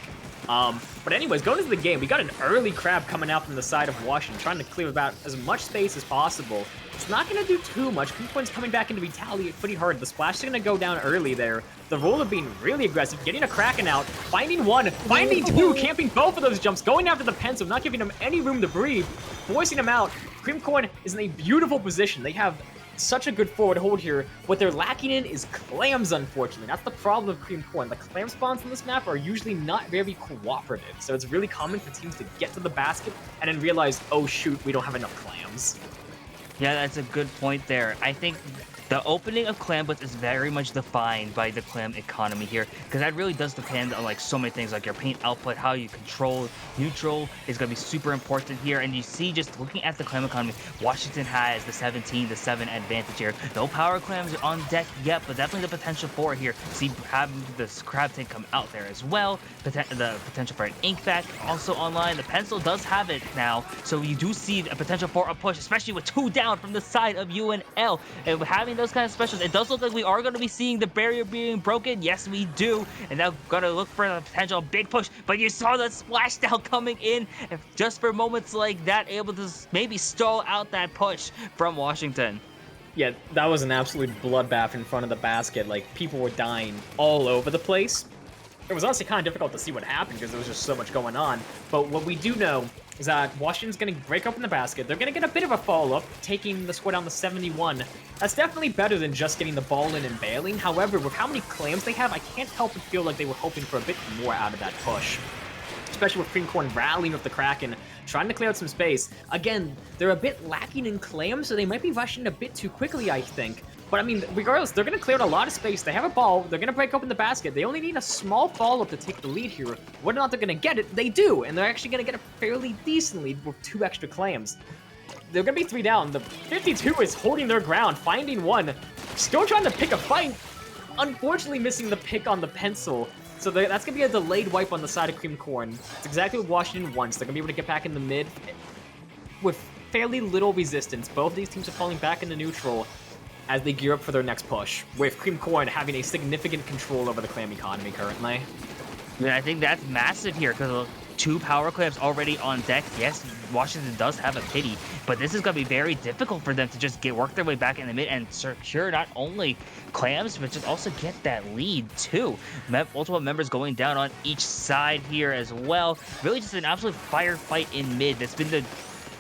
But anyways, going into the game, we got an early crab coming out from the side of Washington, trying to clear about as much space as possible. It's not going to do too much. Pinpoint's coming back in to retaliate pretty hard. The splash is going to go down early there. The roller being really aggressive, getting a Kraken out, finding one, finding two, camping both of those jumps, going after the pencil, not giving him any room to breathe, forcing him out. Cream Corn is in a beautiful position. They have such a good forward hold here. What they're lacking in is clams, unfortunately. That's the problem with Cream Corn. The clam spawns on this map are usually not very cooperative, so it's really common for teams to get to the basket and then realize, oh shoot, we don't have enough clams. Yeah, that's a good point there. I think the opening of Clan Blitz is very much defined by the clam economy here, because that really does depend on like so many things, like your paint output, how you control neutral is going to be super important here. And you see, just looking at the clam economy, Washington has the 17-7 advantage here. No power clams on deck yet, but definitely the potential for it here. See, having this crab tank come out there as well, the potential for an ink back also online. The pencil does have it now, so you do see a potential for a push, especially with 2 down from the side of UNL. And having those kind of specials, it does look like we are going to be seeing the barrier being broken. Yes, we do. And now going to look for a potential big push. But you saw the splashdown coming in, and just for moments like that, able to maybe stall out that push from Washington. Yeah, that was an absolute bloodbath in front of the basket. Like, people were dying all over the place. it was honestly kind of difficult to see what happened because there was just so much going on. But what we do know is that Washington's going to break open the basket. They're going to get a bit of a follow-up, taking the score down to 71. That's definitely better than just getting the ball in and bailing. However, with how many clams they have, I can't help but feel like they were hoping for a bit more out of that push. Especially with Cream Corn rallying with the Kraken, trying to clear out some space. Again, they're a bit lacking in clams, so they might be rushing a bit too quickly, I think. But I mean, regardless, they're going to clear out a lot of space. They have a ball. They're going to break open the basket. They only need a small follow-up to take the lead here. Whether or not they're going to get it, they do. And they're actually going to get a fairly decent lead with 2 extra clams. They're going to be 3 down. The 52 is holding their ground, finding one. Still trying to pick a fight. Unfortunately missing the pick on the pencil. So that's going to be a delayed wipe on the side of Cream Corn. It's exactly what Washington wants. They're going to be able to get back in the mid with fairly little resistance. Both of these teams are falling back into neutral as they gear up for their next push, with Cream Corn having a significant control over the clam economy currently. Yeah, I think that's massive here because 2 power clams already on deck. Yes, Washington does have a pity, but this is going to be very difficult for them to just work their way back in the mid and secure not only clams, but just also get that lead too. Multiple members going down on each side here as well. Really just an absolute firefight in mid. That's been the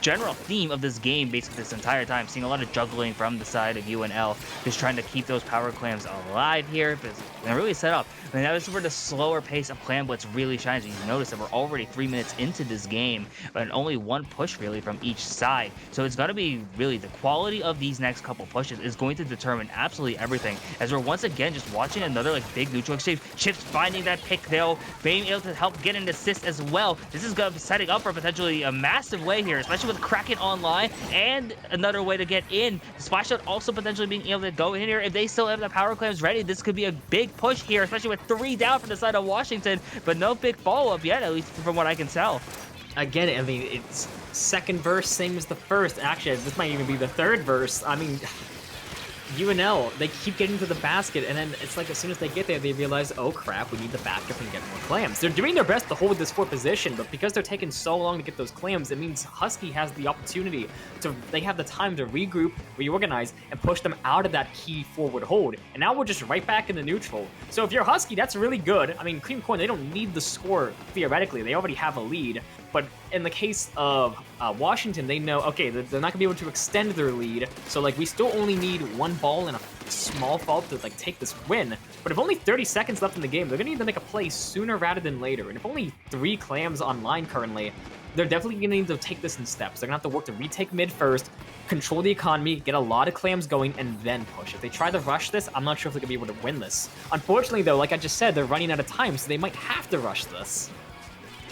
general theme of this game basically this entire time, seeing a lot of juggling from the side of UNL, just trying to keep those power clams alive here, but they're really set up. I mean, that is where the slower pace of Clam Blitz really shines. You notice that we're already 3 minutes into this game, and only 1 push really from each side. So it's going to be really the quality of these next couple pushes is going to determine absolutely everything. As we're once again just watching another like big neutral exchange. Chips finding that pick though, being able to help get an assist as well. This is going to be setting up for potentially a massive way here, especially with Kraken online and another way to get in. Splash Out also potentially being able to go in here. If they still have the power clams ready, this could be a big push here, especially with 3 down from the side of Washington, but no big follow-up yet, at least from what I can tell. Again, I mean, it's second verse, same as the first. Actually, this might even be the third verse. I mean, UNL, they keep getting to the basket, and then it's like as soon as they get there, they realize, oh crap, we need to back up and get more clams. They're doing their best to hold this fort position, but because they're taking so long to get those clams, it means Husky has the opportunity they have the time to regroup, reorganize, and push them out of that key forward hold. And now we're just right back in the neutral. So if you're Husky, that's really good. I mean, Cream Corn, they don't need the score, theoretically. They already have a lead. But in the case of Washington, they know, okay, they're not going to be able to extend their lead. So, like, we still only need 1 ball and a small fault to, like, take this win. But if only 30 seconds left in the game, they're going to need to make a play sooner rather than later. And if only 3 clams online currently, they're definitely going to need to take this in steps. They're going to have to work to retake mid first, control the economy, get a lot of clams going, and then push. If they try to rush this, I'm not sure if they're going to be able to win this. Unfortunately, though, like I just said, they're running out of time, so they might have to rush this.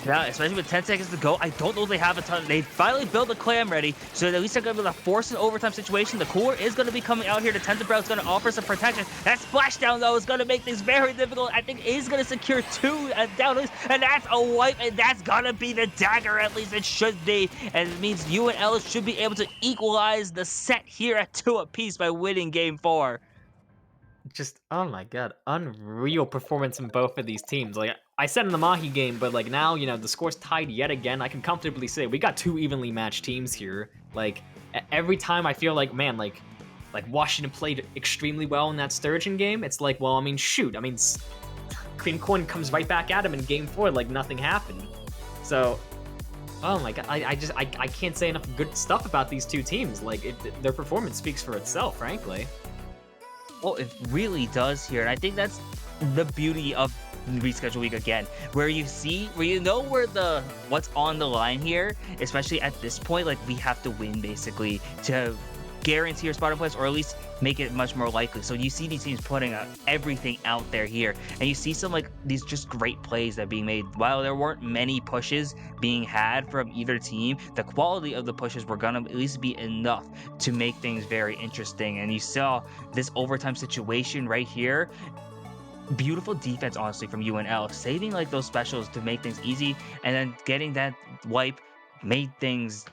Yeah, especially with 10 seconds to go. I don't know if they have a ton. They finally built the clam ready, so at least they're going to be able to force an overtime situation. The cooler is going to be coming out here. The Tensor is going to offer some protection. That splashdown, though, is going to make things very difficult. I think is going to secure 2 down, and that's a wipe, and that's going to be the dagger, at least it should be. And it means UNL should be able to equalize the set here at 2 apiece by winning Game 4. Just, oh my god, unreal performance in both of these teams. Like, I said in the Mahi game, but like now, you know, the score's tied yet again. I can comfortably say we got 2 evenly matched teams here. Like, every time I feel like, man, like Washington played extremely well in that Sturgeon game, it's like, well, I mean, shoot. I mean, Cream Corn comes right back at him in Game 4 like nothing happened. So, oh my god, I can't say enough good stuff about these 2 teams. Like, their performance speaks for itself, frankly. Well, it really does here, and I think that's the beauty of reschedule week again, where you know what's on the line here, especially at this point. Like, we have to win basically to guarantee your spot in place, or at least make it much more likely. So you see these teams putting everything out there here, and you see some like these just great plays that are being made. While there weren't many pushes being had from either team, the quality of the pushes were gonna at least be enough to make things very interesting. And you saw this overtime situation right here. Beautiful defense, honestly, from UNL, saving like those specials to make things easy, and then getting that wipe made things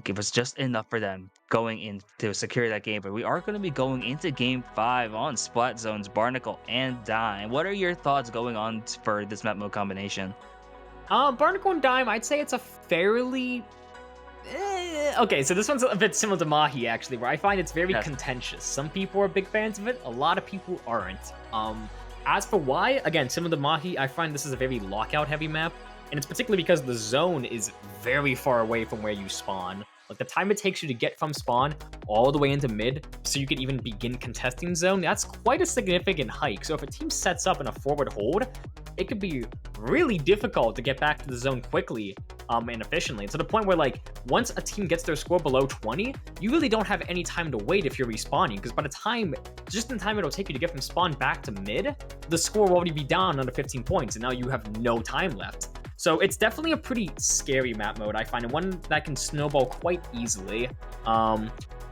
give us just enough for them going in to secure that game. But we are going to be going into Game 5 on Splat Zones, Barnacle, and Dime. What are your thoughts going on for this map mode combination? Barnacle and Dime, I'd say it's a fairly... Okay, so this one's a bit similar to Mahi, actually, where I find it's very contentious. Some people are big fans of it, a lot of people aren't. As for why, again, similar to Mahi, I find this is a very lockout-heavy map, and it's particularly because the zone is very far away from where you spawn. Like, the time it takes you to get from spawn all the way into mid, so you could even begin contesting zone, that's quite a significant hike. So if a team sets up in a forward hold, it could be really difficult to get back to the zone quickly and efficiently. To the point where, like, once a team gets their score below 20, you really don't have any time to wait if you're respawning, because by the time, just in time it'll take you to get from spawn back to mid, the score will already be down under 15 points, and now you have no time left. So it's definitely a pretty scary map mode, I find, and one that can snowball quite easily.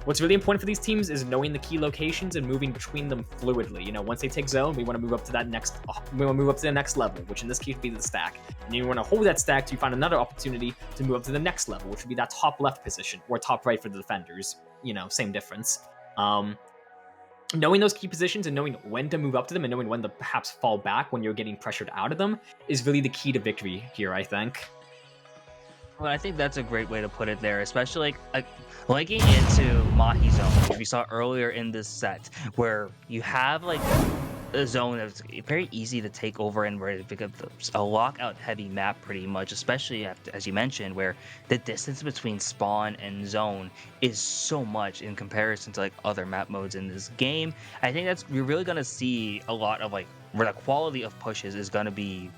What's really important for these teams is knowing the key locations and moving between them fluidly. You know, once they take zone, we want to move up to that next. We want to move up to the next level, which in this case would be the stack. And you want to hold that stack to find another opportunity to move up to the next level, which would be that top left position or top right for the defenders. You know, same difference. Knowing those key positions and knowing when to move up to them and knowing when to perhaps fall back when you're getting pressured out of them is really the key to victory here, I think. Well, I think that's a great way to put it there, especially like linking into Mahi zone, which we saw earlier in this set, where you have like a zone that's very easy to take over and where it becomes a lockout heavy map pretty much, especially after, as you mentioned, where the distance between spawn and zone is so much in comparison to like other map modes in this game. I think that's, you're really going to see a lot of like where the quality of pushes is going to be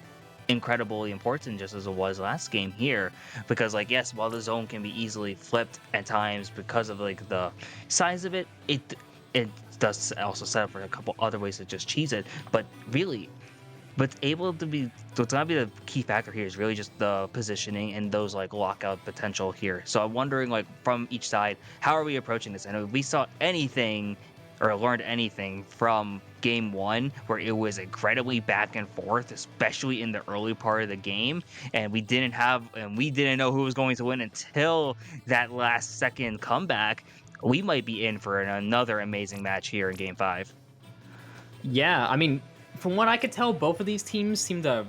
incredibly important, just as it was last game here, because like, yes, while the zone can be easily flipped at times because of like the size of it, it does also set up for a couple other ways to just cheese it, but really what's gonna be the key factor here is really just the positioning and those like lockout potential here. So I'm wondering, like, from each side, how are we approaching this? And if we saw anything or learned anything from game one, where it was incredibly back and forth, especially in the early part of the game, and we didn't know who was going to win until that last second comeback, we might be in for another amazing match here in game 5. Yeah, I mean, from what I could tell, both of these teams seem to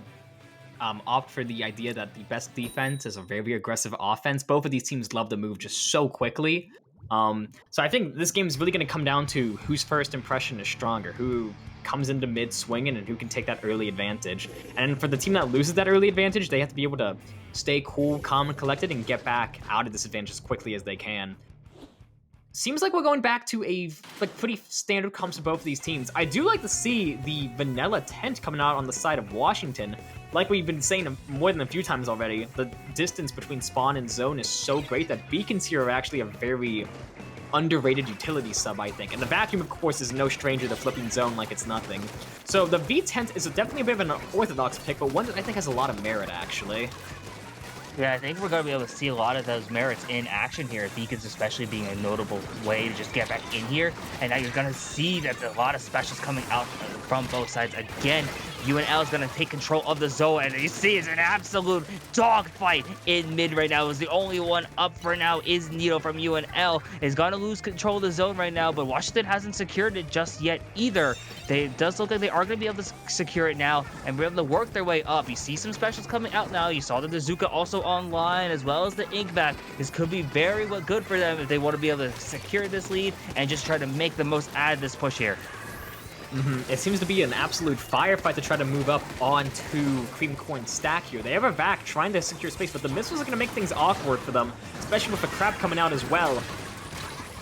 opt for the idea that the best defense is a very aggressive offense. Both of these teams love to move just so quickly. So I think this game is really going to come down to whose first impression is stronger, who comes into mid swinging and who can take that early advantage. And for the team that loses that early advantage, they have to be able to stay cool, calm, and collected and get back out of this advantage as quickly as they can. Seems like we're going back to a pretty standard comps for both of these teams. I do like to see the vanilla tent coming out on the side of Washington. Like we've been saying more than a few times already, the distance between spawn and zone is so great that beacons here are actually a very underrated utility sub, I think. And the vacuum, of course, is no stranger to flipping zone like it's nothing. So the V tent is definitely a bit of an orthodox pick, but one that I think has a lot of merit, actually. Yeah, I think we're going to be able to see a lot of those merits in action here. Beacons especially being a notable way to just get back in here. And now you're going to see that a lot of specials coming out from both sides. Again, UNL is going to take control of the zone, and you see it's an absolute dogfight in mid right now. Is the only one up for now is Nito from UNL. Is going to lose control of the zone right now, but Washington hasn't secured it just yet either. It does look like they are going to be able to secure it now and be able to work their way up. You see some specials coming out now. You saw the Dazuka also online, as well as the Inkback. This could be very good for them if they want to be able to secure this lead and just try to make the most out of this push here. It seems to be an absolute firefight to try to move up onto Cream Corn stack here. They have a vac trying to secure space, but the missiles are going to make things awkward for them, especially with the crab coming out as well.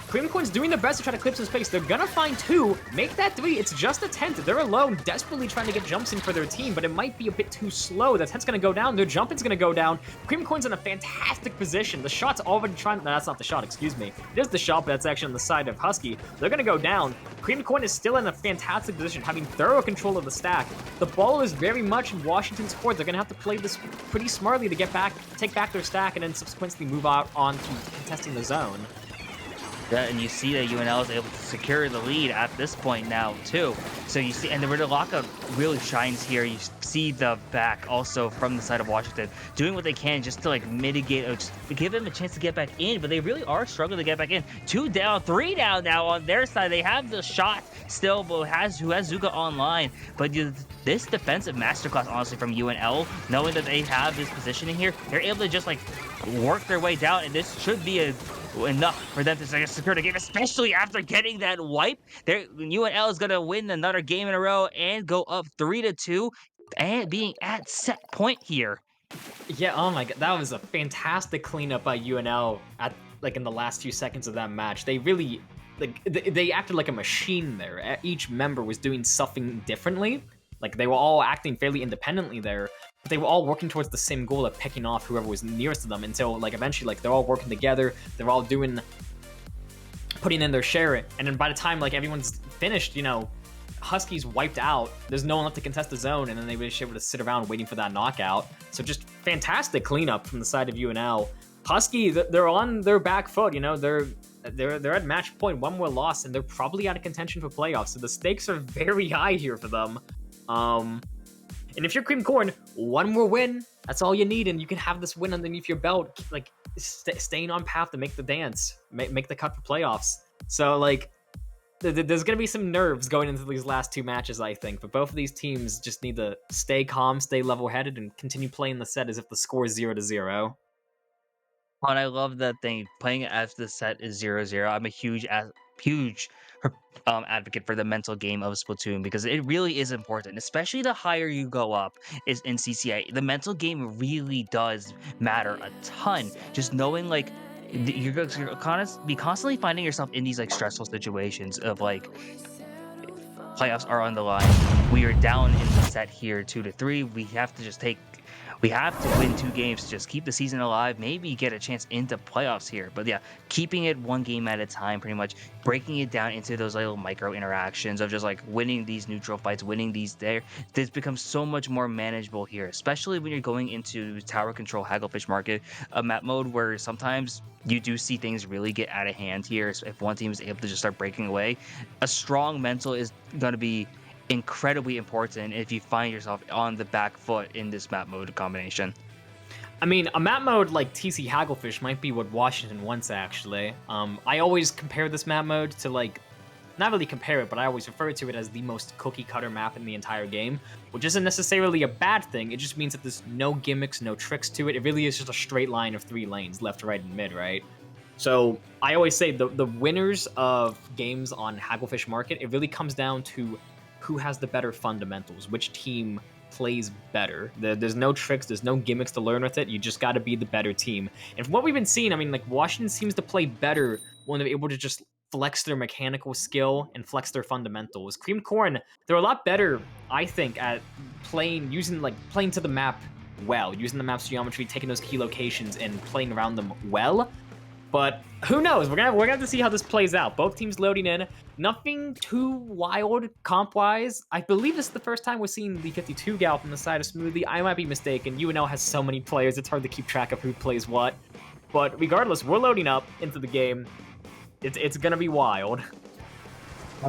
Cream Corn's doing their best to try to clip some space. They're gonna find 2, make that 3. It's just a tent. They're alone, desperately trying to get jumps in for their team, but it might be a bit too slow. The tent's gonna go down, their jumping's gonna go down. Cream Corn's in a fantastic position. The shot's already trying, no, that's not the shot, excuse me. It is the shot, but that's actually on the side of Husky. They're gonna go down. Cream Corn is still in a fantastic position, having thorough control of the stack. The ball is very much in Washington's court. They're gonna have to play this pretty smartly to get back, take back their stack, and then subsequently move out on to contesting the zone. Yeah, and you see that UNL is able to secure the lead at this point now, too. So you see, and the lockout really shines here. You see the back also from the side of Washington doing what they can just to like mitigate, or just give them a chance to get back in, but they really are struggling to get back in. 2 down, 3 down now on their side. They have the shot still, but who has Zuka online. But this defensive masterclass, honestly, from UNL, knowing that they have this positioning here, they're able to just like work their way down, and this should be a enough for them to secure the game, especially after getting that wipe. UNL is gonna win another game in a row and go up 3-2, and being at set point here. Yeah, oh my god, that was a fantastic cleanup by UNL at like in the last few seconds of that match. They really like they acted like a machine there. Each member was doing something differently. Like they were all acting fairly independently there, but they were all working towards the same goal of picking off whoever was nearest to them until like eventually like they're all working together. They're all putting in their share, and then by the time like everyone's finished, you know, Huskies wiped out. There's no one left to contest the zone, and then they were just able to sit around waiting for that knockout. So just fantastic cleanup from the side of UNL. Husky, they're on their back foot. You know, they're at match point, one more loss, and they're probably out of contention for playoffs. So the stakes are very high here for them. And if you're Cream Corn, one more win, that's all you need, and you can have this win underneath your belt, like staying on path to make the dance, make the cut for playoffs. So like, there's going to be some nerves going into these last two matches, I think, but both of these teams just need to stay calm, stay level-headed, and continue playing the set as if the score is 0-0. And I love that thing, playing it as the set is 0-0. I'm a huge advocate for the mental game of Splatoon because it really is important, especially the higher you go up is in CCA. The mental game really does matter a ton. Just knowing like you're gonna be constantly finding yourself in these like stressful situations of like playoffs are on the line. We are down in the set here 2-3. We have to win 2 games to just keep the season alive, maybe get a chance into playoffs here. But yeah, keeping it one game at a time, pretty much breaking it down into those little micro interactions of just like winning these neutral fights, winning these there. This becomes so much more manageable here, especially when you're going into tower control Hagglefish Market, a map mode where sometimes you do see things really get out of hand here. So if one team is able to just start breaking away, a strong mental is going to be incredibly important if you find yourself on the back foot in this map mode combination. I mean, a map mode like TC Hagglefish might be what Washington wants, actually. I always compare this map mode to, like, not really compare it, but I always refer to it as the most cookie-cutter map in the entire game, which isn't necessarily a bad thing. It just means that there's no gimmicks, no tricks to it. It really is just a straight line of 3 lanes, left, right, and mid, right? So I always say the winners of games on Hagglefish Market, it really comes down to who has the better fundamentals, which team plays better. There's no tricks, there's no gimmicks to learn with it. You just got to be the better team. And from what we've been seeing, I mean, like, Washington seems to play better when they're able to just flex their mechanical skill and flex their fundamentals. Cream Corn, they're a lot better, I think, at playing to the map well, using the map's geometry, taking those key locations and playing around them well. But who knows? We're gonna have to see how this plays out. Both teams loading in. Nothing too wild comp-wise. I believe this is the first time we're seeing the 52 gal from the side of Smoothie. I might be mistaken. UNL has so many players, it's hard to keep track of who plays what. But regardless, we're loading up into the game. It's gonna be wild.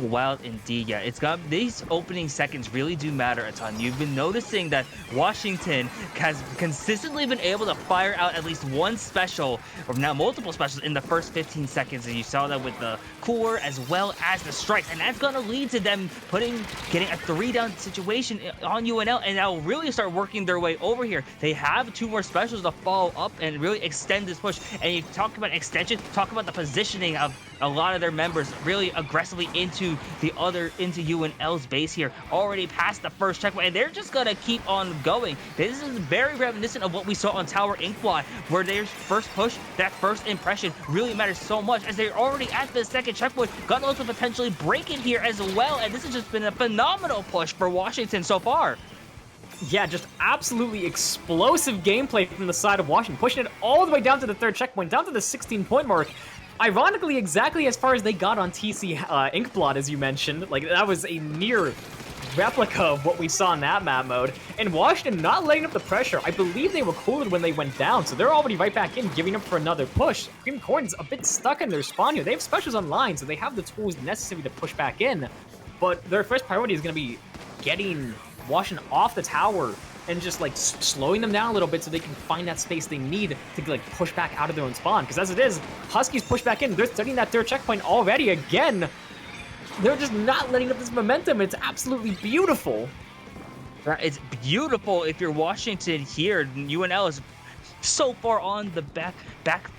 Wild indeed, yeah. These opening seconds really do matter a ton. You've been noticing that Washington has consistently been able to fire out at least one special, or now multiple specials, in the first 15 seconds. And you saw that with the core as well as the strikes. And that's going to lead to them getting a 3-down situation on UNL, and that will really start working their way over here. They have 2 more specials to follow up and really extend this push. And you talk about extension, talk about the positioning of a lot of their members really aggressively into UNL's base here, already past the first checkpoint, and they're just gonna keep on going. This is very reminiscent of what we saw on Tower Inkblot, where their first push, that first impression really matters so much, as they're already at the second checkpoint, gonna look to potentially break it here as well, and this has just been a phenomenal push for Washington so far. Yeah, just absolutely explosive gameplay from the side of Washington, pushing it all the way down to the third checkpoint, down to the 16-point mark. Ironically, exactly as far as they got on TC Inkblot, as you mentioned. Like, that was a near replica of what we saw in that map mode. And Washington not letting up the pressure. I believe they were cooled when they went down, so they're already right back in, giving up for another push. Cream Corn's a bit stuck in their spawn here. They have specials online, so they have the tools necessary to push back in. But their first priority is going to be getting Washington off the tower and just like slowing them down a little bit so they can find that space they need to like push back out of their own spawn. Because as it is, Huskies push back in. They're studying that third checkpoint already again. They're just not letting up this momentum. It's absolutely beautiful. It's beautiful if you're Washington here. UNL is so far on the back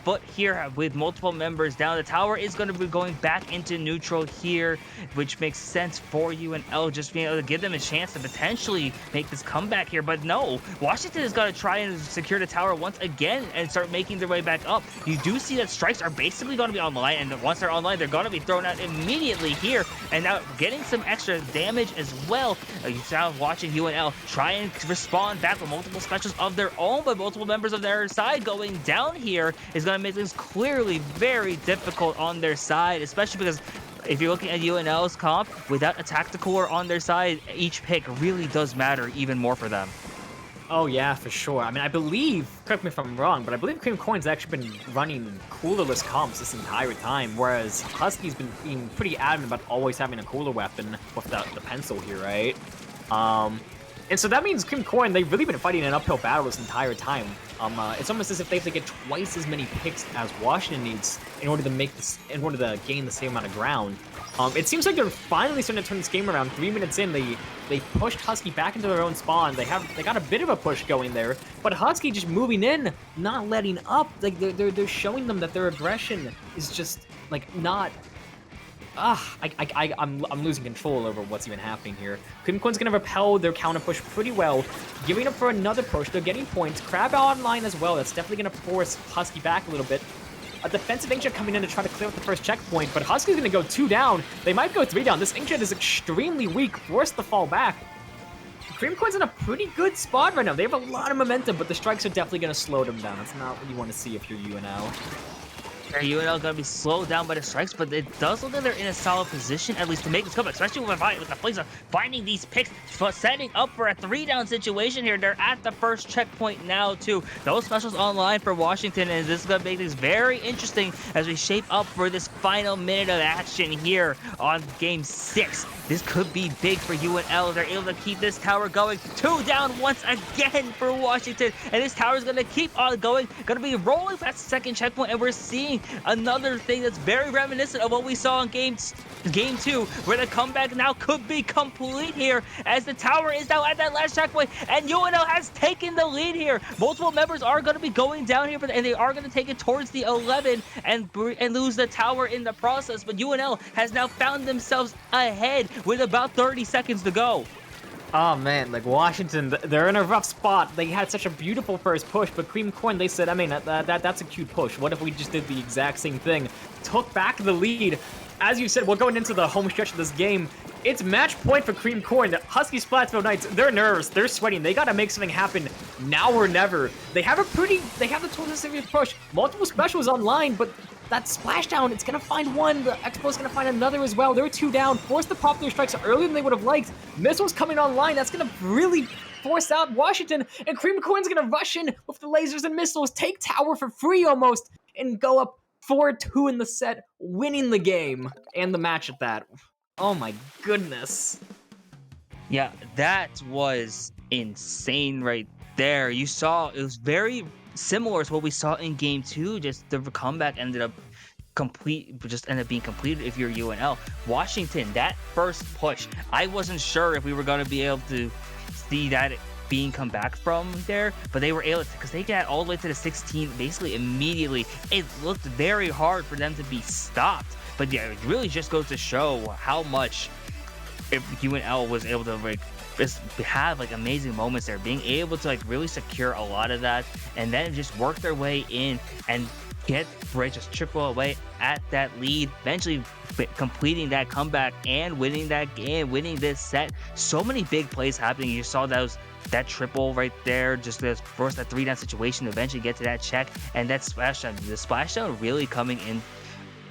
foot here with multiple members down. The tower is going to be going back into neutral here, which makes sense for UNL, just being able to give them a chance to potentially make this comeback here. But no, Washington is going to try and secure the tower once again and start making their way back up. You do see that strikes are basically going to be online, and once they're online, they're going to be thrown out immediately here, and now getting some extra damage as well. You now watching UNL try and respond back with multiple specials of their own, but multiple members of their side going down here is going to make things clearly very difficult on their side, especially because if you're looking at UNL's comp, without a tactical core on their side, each pick really does matter even more for them. Oh yeah, for sure. I mean, I believe, correct me if I'm wrong, but I believe Cream Coin's actually been running coolerless comps this entire time, whereas Husky's been being pretty adamant about always having a cooler weapon with the pencil here, right? And so that means Cream Coin, they've really been fighting an uphill battle this entire time. It's almost as if they have to get twice as many picks as Washington needs in order to gain the same amount of ground. It seems like they're finally starting to turn this game around. 3 minutes in, they pushed Husky back into their own spawn. They got a bit of a push going there, but Husky just moving in, not letting up. Like they're showing them that their aggression is just like not. I'm losing control over what's even happening here. Cream Coin's gonna repel their counter push pretty well, giving up for another push. They're getting points. Crab online as well. That's definitely gonna force Husky back a little bit. A defensive Inkjet coming in to try to clear up the first checkpoint, but Husky's gonna go 2 down. They might go 3 down. This Inkjet is extremely weak, forced to fall back. Cream Coin's in a pretty good spot right now. They have a lot of momentum, but the strikes are definitely gonna slow them down. That's not what you want to see if you're UNL. UNL going to be slowed down by the strikes, but it does look like they're in a solid position, at least to make this comeback, especially with the place of finding these picks, setting up for a 3-down situation here. They're at the first checkpoint now, too. Those specials online for Washington, and this is going to make things very interesting as we shape up for this final minute of action here on Game 6. This could be big for UNL. They're able to keep this tower going. 2 down once again for Washington, and this tower is going to keep on going. Going to be rolling past the second checkpoint, and we're seeing another thing that's very reminiscent of what we saw in game 2, where the comeback now could be complete here, as the tower is now at that last checkpoint, and UNL has taken the lead here. Multiple members are going to be going down here, and they are going to take it towards the 11 and lose the tower in the process, but UNL has now found themselves ahead with about 30 seconds to go. Oh man, like Washington, they're in a rough spot. They had such a beautiful first push, but Cream Coin, they said, I mean, that's a cute push. What if we just did the exact same thing? Took back the lead. As you said, we're going into the home stretch of this game. It's match point for Cream Coin. Husky Splatsville Knights, they're nervous, they're sweating. They gotta make something happen now or never. They have the tools to serious push. Multiple specials online, but that splashdown, it's gonna find one. The Expo's gonna find another as well. They're 2 down, forced to pop their strikes earlier than they would have liked. Missiles coming online, that's gonna really force out Washington, and Cream Coin's gonna rush in with the lasers and missiles, take tower for free almost, and go up 4-2 in the set, winning the game and the match at that. Oh my goodness. Yeah, that was insane right there. You saw it was very similar to what we saw in game 2. Just the comeback ended up being completed if you're UNL. Washington, that first push, I wasn't sure if we were going to be able to see that being come back from there, but they were able to, because they got all the way to the 16 basically immediately. It looked very hard for them to be stopped, but yeah, it really just goes to show how much if UNL was able to just have amazing moments there, being able to really secure a lot of that, and then just work their way in and get just triple away at that lead, eventually completing that comeback and winning that game, winning this set. So many big plays happening. You saw that triple right there, just to force that 3-down situation to eventually get to that check, and that splashdown. The splashdown really coming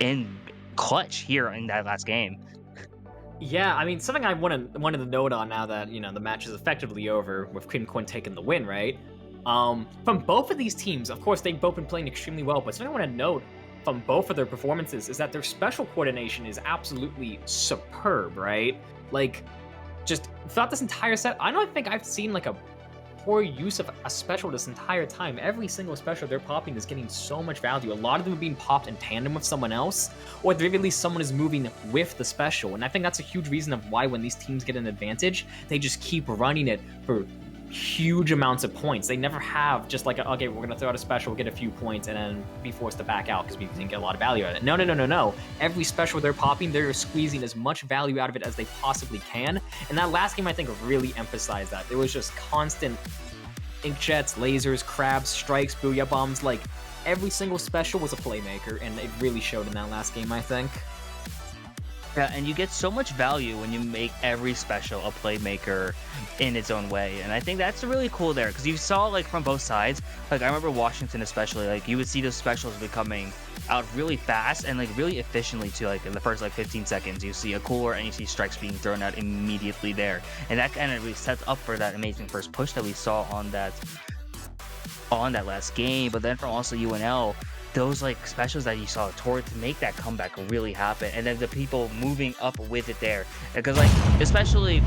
in clutch here in that last game. Yeah, I mean, something I wanted to note on now that, the match is effectively over with Cream Coin taking the win, right? From both of these teams, of course, they've both been playing extremely well, but something I want to note from both of their performances is that their special coordination is absolutely superb, right? Just throughout this entire set, I don't think I've seen a poor use of a special this entire time. Every single special they're popping is getting so much value. A lot of them are being popped in tandem with someone else, or at the very least someone is moving with the special. And I think that's a huge reason of why when these teams get an advantage, they just keep running it for huge amounts of points. They never have just like, okay, we're going to throw out a special, get a few points, and then be forced to back out because we didn't get a lot of value out of it. No, no, no, no, no. Every special they're popping, they're squeezing as much value out of it as they possibly can. And that last game, I think, really emphasized that. There was just constant inkjets, lasers, crabs, strikes, booyah bombs. Like, every single special was a playmaker, and it really showed in that last game, I think. Yeah, and you get so much value when you make every special a playmaker in its own way. And I think that's really cool there, because you saw, like, from both sides. Like, I remember Washington especially, like, you would see those specials becoming out really fast and, like, really efficiently too. Like, in the first, like, 15 seconds, you see a cooler and you see strikes being thrown out immediately there. And that kind of really sets up for that amazing first push that we saw on that last game. But then from also UNL, those like specials that you saw toward to make that comeback really happen, and then the people moving up with it there, because like especially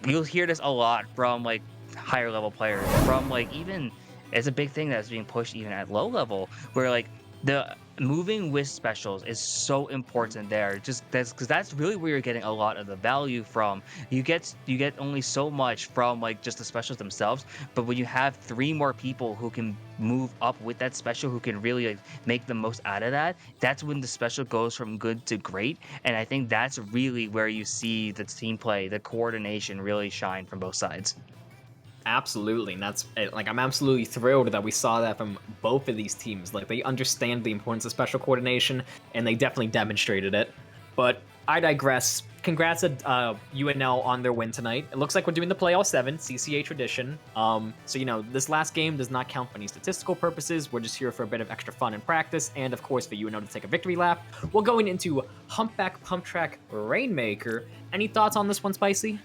you'll hear this a lot from like higher level players, from like even it's a big thing that's being pushed even at low level, where like the moving with specials is so important there. Just that's because that's really where you're getting a lot of the value from. You get only so much from like just the specials themselves, but when you have 3 more people who can move up with that special, who can really like make the most out of that, that's when the special goes from good to great. And I think that's really where you see the team play, the coordination really shine from both sides. Absolutely, and that's like I'm absolutely thrilled that we saw that from both of these teams. Like they understand the importance of special coordination, and they definitely demonstrated it. But I digress. Congrats to UNL on their win tonight. It looks like we're doing the play all 7, CCA tradition. So you know this last game does not count for any statistical purposes. We're just here for a bit of extra fun and practice, and of course for UNL to take a victory lap. We're going into Humpback Pump Track Rainmaker. Any thoughts on this one, Spicy?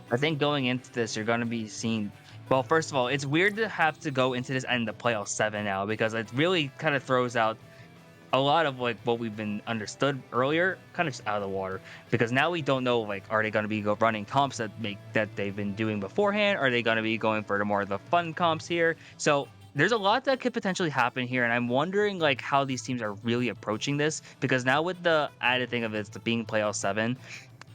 I think going into this, you're going to be seeing. Well, first of all, it's weird to have to go into this and the playoff 7 now, because it really kind of throws out a lot of like what we've been understood earlier, kind of just out of the water. Because now we don't know, like, are they going to be running comps that they've been doing beforehand? Are they going to be going for the more of the fun comps here? So there's a lot that could potentially happen here, and I'm wondering like how these teams are really approaching this, because now with the added thing of it being playoff 7.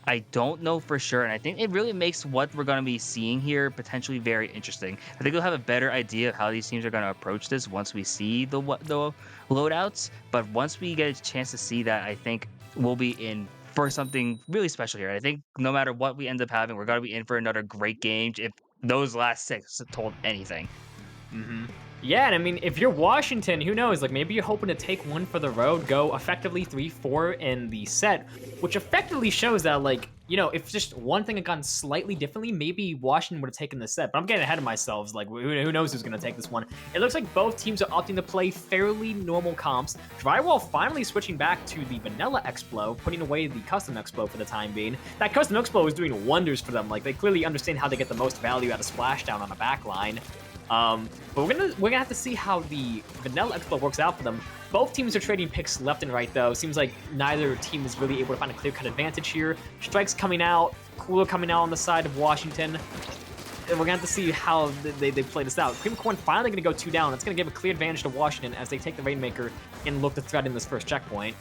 I don't know for sure, and I think it really makes what we're going to be seeing here potentially very interesting. I think we'll have a better idea of how these teams are going to approach this once we see the loadouts, but once we get a chance to see that, I think we'll be in for something really special here. I think no matter what we end up having, we're going to be in for another great game if those last 6 told anything. Mm-hmm. Yeah, and I mean, if you're Washington, who knows? Like, maybe you're hoping to take one for the road, go effectively 3-4 in the set, which effectively shows that, like, you know, if just one thing had gone slightly differently, maybe Washington would have taken the set. But I'm getting ahead of myself. Like, who knows who's going to take this one? It looks like both teams are opting to play fairly normal comps. Drywall finally switching back to the vanilla Explo, putting away the custom Explo for the time being. That custom Explo is doing wonders for them. Like, they clearly understand how to get the most value out of Splashdown on a backline. But we're gonna have to see how the vanilla Explo works out for them. Both teams are trading picks left and right, though. Seems like neither team is really able to find a clear-cut advantage here. Strikes coming out, Cooler coming out on the side of Washington. And we're gonna have to see how they play this out. Cream Corn finally gonna go 2 down. That's gonna give a clear advantage to Washington as they take the Rainmaker and look to threaten this first checkpoint.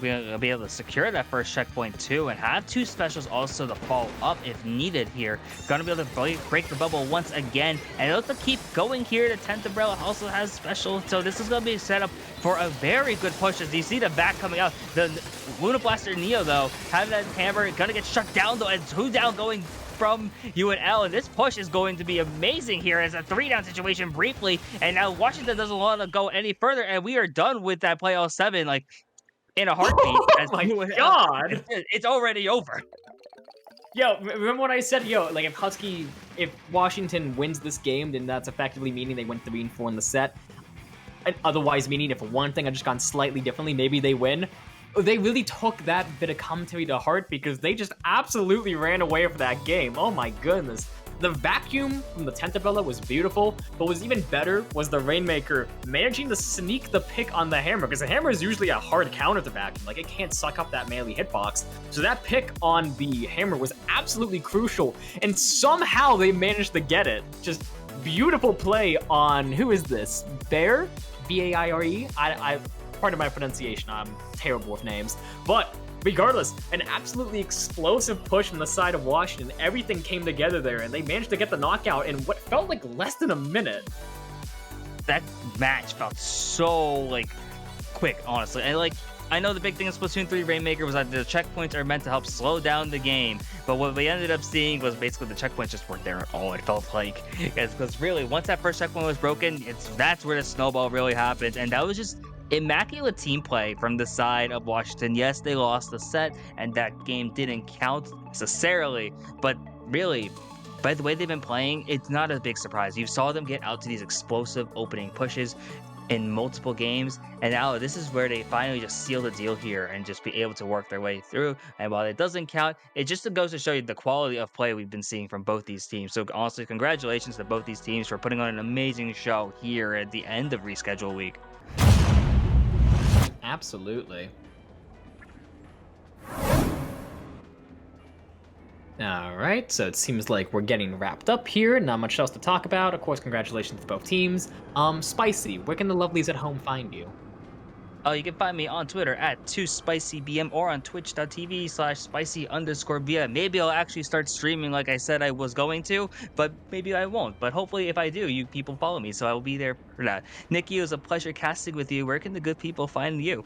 We'll be able to secure that first checkpoint too, and have 2 specials also to follow up if needed here. Gonna be able to break the bubble once again, and it'll have to keep going here. The 10th Umbrella also has special, so this is gonna be set up for a very good push. As you see the back coming out, the Luna Blaster Neo though, having that hammer, gonna get shut down though, and 2 down going from UNL, and this push is going to be amazing here as a 3-down situation briefly, and now Washington doesn't want to go any further, and we are done with that playoff 7. Like, in a heartbeat. Oh my god! It's already over. Yo, remember what I said? Yo, like if Washington wins this game, then that's effectively meaning they went 3-4 in the set. And otherwise meaning if one thing had just gone slightly differently, maybe they win. They really took that bit of commentary to heart because they just absolutely ran away from that game. Oh my goodness. The vacuum from the 10th Umbrella was beautiful, but what was even better was the Rainmaker managing to sneak the pick on the hammer, because the hammer is usually a hard counter to vacuum. Like, it can't suck up that melee hitbox. So that pick on the hammer was absolutely crucial, and somehow they managed to get it. Just beautiful play on, who is this? Bear? B-A-I-R-E? Pardon my pronunciation, I'm terrible with names. But regardless, an absolutely explosive push from the side of Washington. Everything came together there, and they managed to get the knockout in what felt like less than a minute. That match felt so like quick, honestly. And like, I know the big thing in Splatoon 3 Rainmaker was that the checkpoints are meant to help slow down the game, but what we ended up seeing was basically the checkpoints just weren't there at all. It felt like, because really, once that first checkpoint was broken, that's where the snowball really happened, and that was just immaculate team play from the side of Washington. Yes, they lost the set, and that game didn't count necessarily, but really, by the way they've been playing, it's not a big surprise. You saw them get out to these explosive opening pushes in multiple games, and now this is where they finally just seal the deal here and just be able to work their way through. And while it doesn't count, it just goes to show you the quality of play we've been seeing from both these teams. So honestly, congratulations to both these teams for putting on an amazing show here at the end of reschedule week. Absolutely. All right, so it seems like we're getting wrapped up here. Not much else to talk about. Of course, congratulations to both teams. Spicy, where can the lovelies at home find you? Oh, you can find me on Twitter at 2SpicyBM or on twitch.tv/spicy_BM. Maybe I'll actually start streaming like I said I was going to, but maybe I won't. But hopefully, if I do, you people follow me, so I will be there for that. Nikki, it was a pleasure casting with you. Where can the good people find you?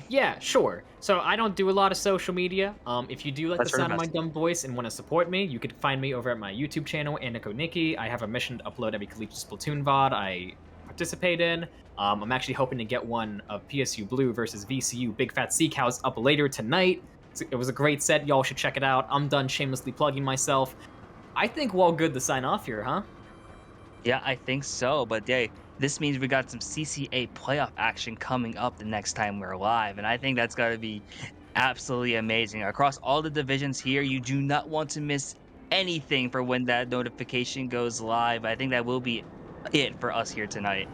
Yeah, sure. So I don't do a lot of social media. If you do like the That's for the sound of my best. dumb voice and want to support me, you could find me over at my YouTube channel, Aniko Nikki. I have a mission to upload every collegiate Splatoon VOD I participate in. I'm actually hoping to get one of PSU Blue versus VCU Big Fat Sea Cows up later tonight. It was a great set. Y'all should check it out. I'm done shamelessly plugging myself. I think we're all good to sign off here, huh? Yeah, I think so. But hey, this means we got some CCA playoff action coming up the next time we're live. And I think that's got to be absolutely amazing. Across all the divisions here, you do not want to miss anything for when that notification goes live. I think that will be it for us here tonight.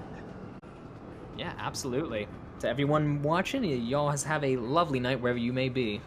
Yeah, absolutely. To everyone watching, y'all have a lovely night wherever you may be.